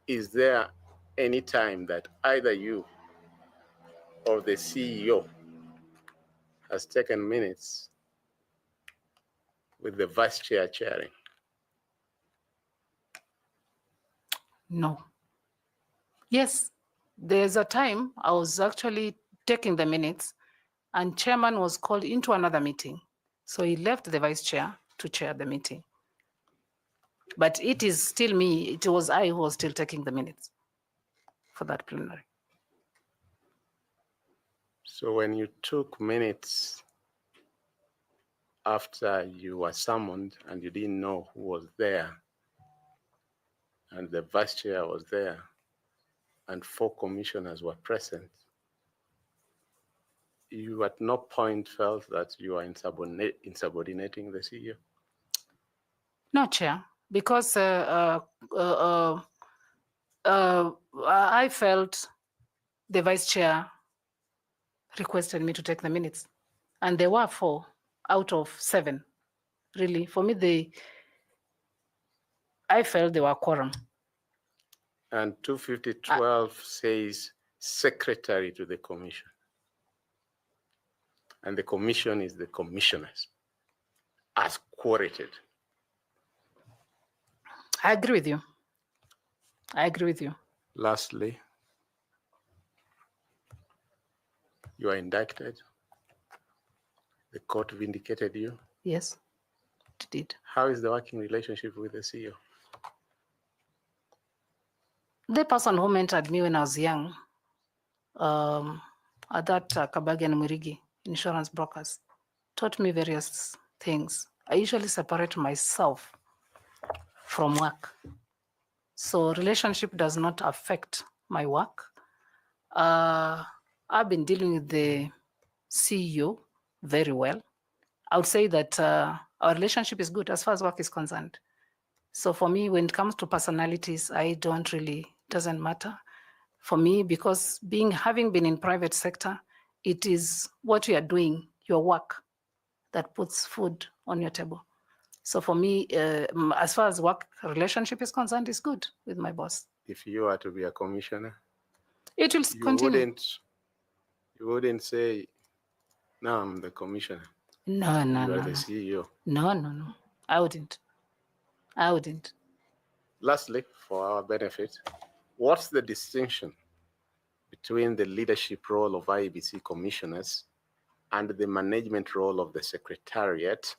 Is there any time that either you or the CEO has taken minutes with the vice chair chairing? No. Yes, there's a time I was actually taking the minutes and chairman was called into another meeting. So he left the vice chair to chair the meeting. But it is still me, it was I who was still taking the minutes for that plenary. So when you took minutes after you were summoned and you didn't know who was there, and the vice chair was there, and 4 commissioners were present, you at no point felt that you are insubordinating the CEO? No, Chair, because I felt the vice chair requested me to take the minutes, and there were 4 out of 7. Really, for me, I felt they were quorum. And 250.12 says secretary to the commission. And the commission is the commissioners as quoted. I agree with you. I agree with you. Lastly, you are indicted. The court vindicated you. Yes, it did. How is the working relationship with the CEO? The person who mentored me when I was young, at that Kabagi and Murigi insurance brokers, taught me various things. I usually separate myself from work. So relationship does not affect my work. I've been dealing with the CEO very well. I would say that our relationship is good as far as work is concerned. So for me, when it comes to personalities, doesn't matter for me, because having been in private sector, it is what you are doing, your work, that puts food on your table. So for me, as far as work relationship is concerned, it's good with my boss. If you are to be a commissioner, it will continue. You wouldn't say, no, I'm the commissioner. No. You are the CEO. No. I wouldn't. Lastly, for our benefit, what's the distinction between the leadership role of Iebc commissioners and the management role of the secretariat,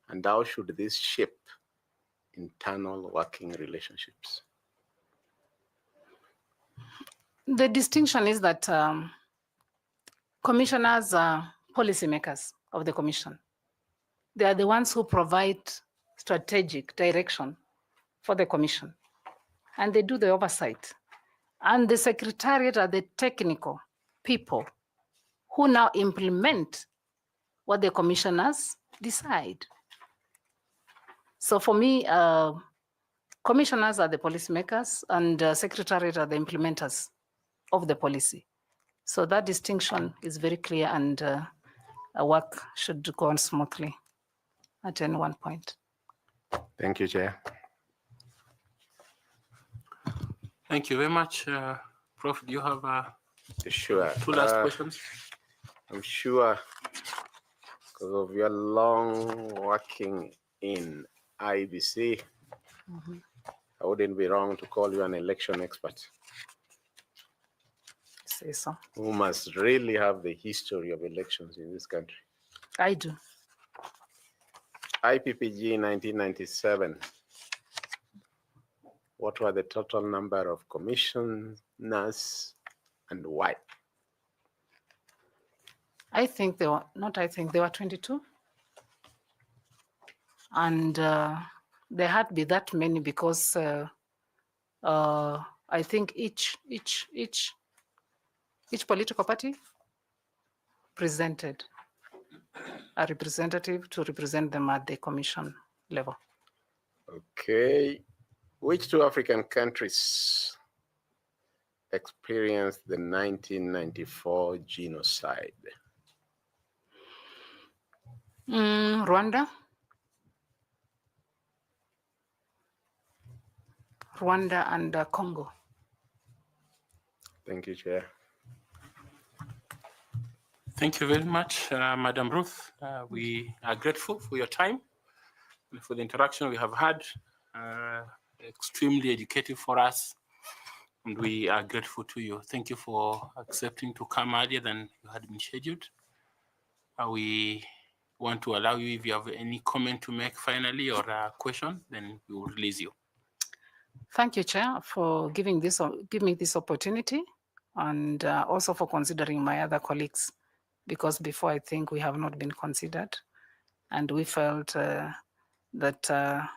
and how should this shape internal working relationships? The distinction is that commissioners are policymakers of the commission. They are the ones who provide strategic direction for the commission, and they do the oversight. And the secretariat are the technical people who now implement what the commissioners decide. So for me, commissioners are the policymakers and secretariat are the implementers of the policy. So that distinction is very clear, and work should go on smoothly at any one point. Thank you, Chair. Thank you very much. Prof, do you have Sure. 2 last questions? I'm sure because of your long working in IBC, I wouldn't be wrong to call you an election expert. Say so. Who must really have the history of elections in this country. I do. IPPG 1997. What were the total number of commissioners and why? There were 22. And there had to be that many because I think each political party presented a representative to represent them at the commission level. Okay. Which 2 African countries experienced the 1994 genocide? Rwanda and Congo. Thank you, Chair. Thank you very much, Madam Ruth. We are grateful for your time and for the interaction we have had. Extremely educative for us, and we are grateful to you. Thank you for accepting to come earlier than you had been scheduled. We want to allow you, if you have any comment to make finally or a question, then we will release you. Thank you, Chair, for giving me this opportunity, and also for considering my other colleagues, because before I think we have not been considered, and we felt that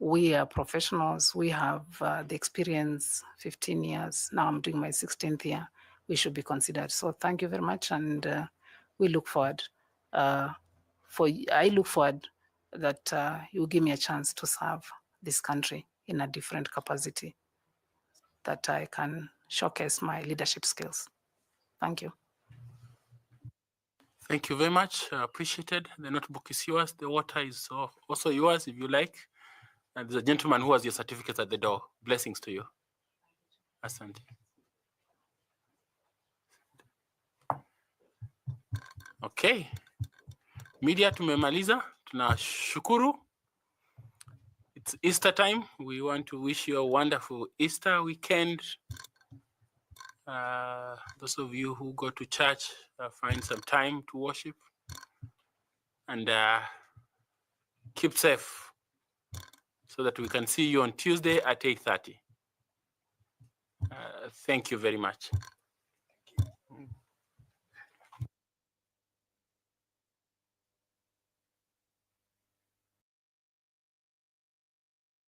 we are professionals. We have the experience, 15 years. Now I'm doing my 16th year. We should be considered. So thank you very much, and we look forward. I look forward that you give me a chance to serve this country in a different capacity, that I can showcase my leadership skills. Thank you. Thank you very much. Appreciated. The notebook is yours. The water is also yours if you like. And there's a gentleman who has your certificates at the door. Blessings to you. Asante. Okay. Media tumemaliza. Tunashukuru. It's Easter time. We want to wish you a wonderful Easter weekend. Those of you who go to church, find some time to worship. And keep safe so that we can see you on Tuesday at 8:30. Thank you very much.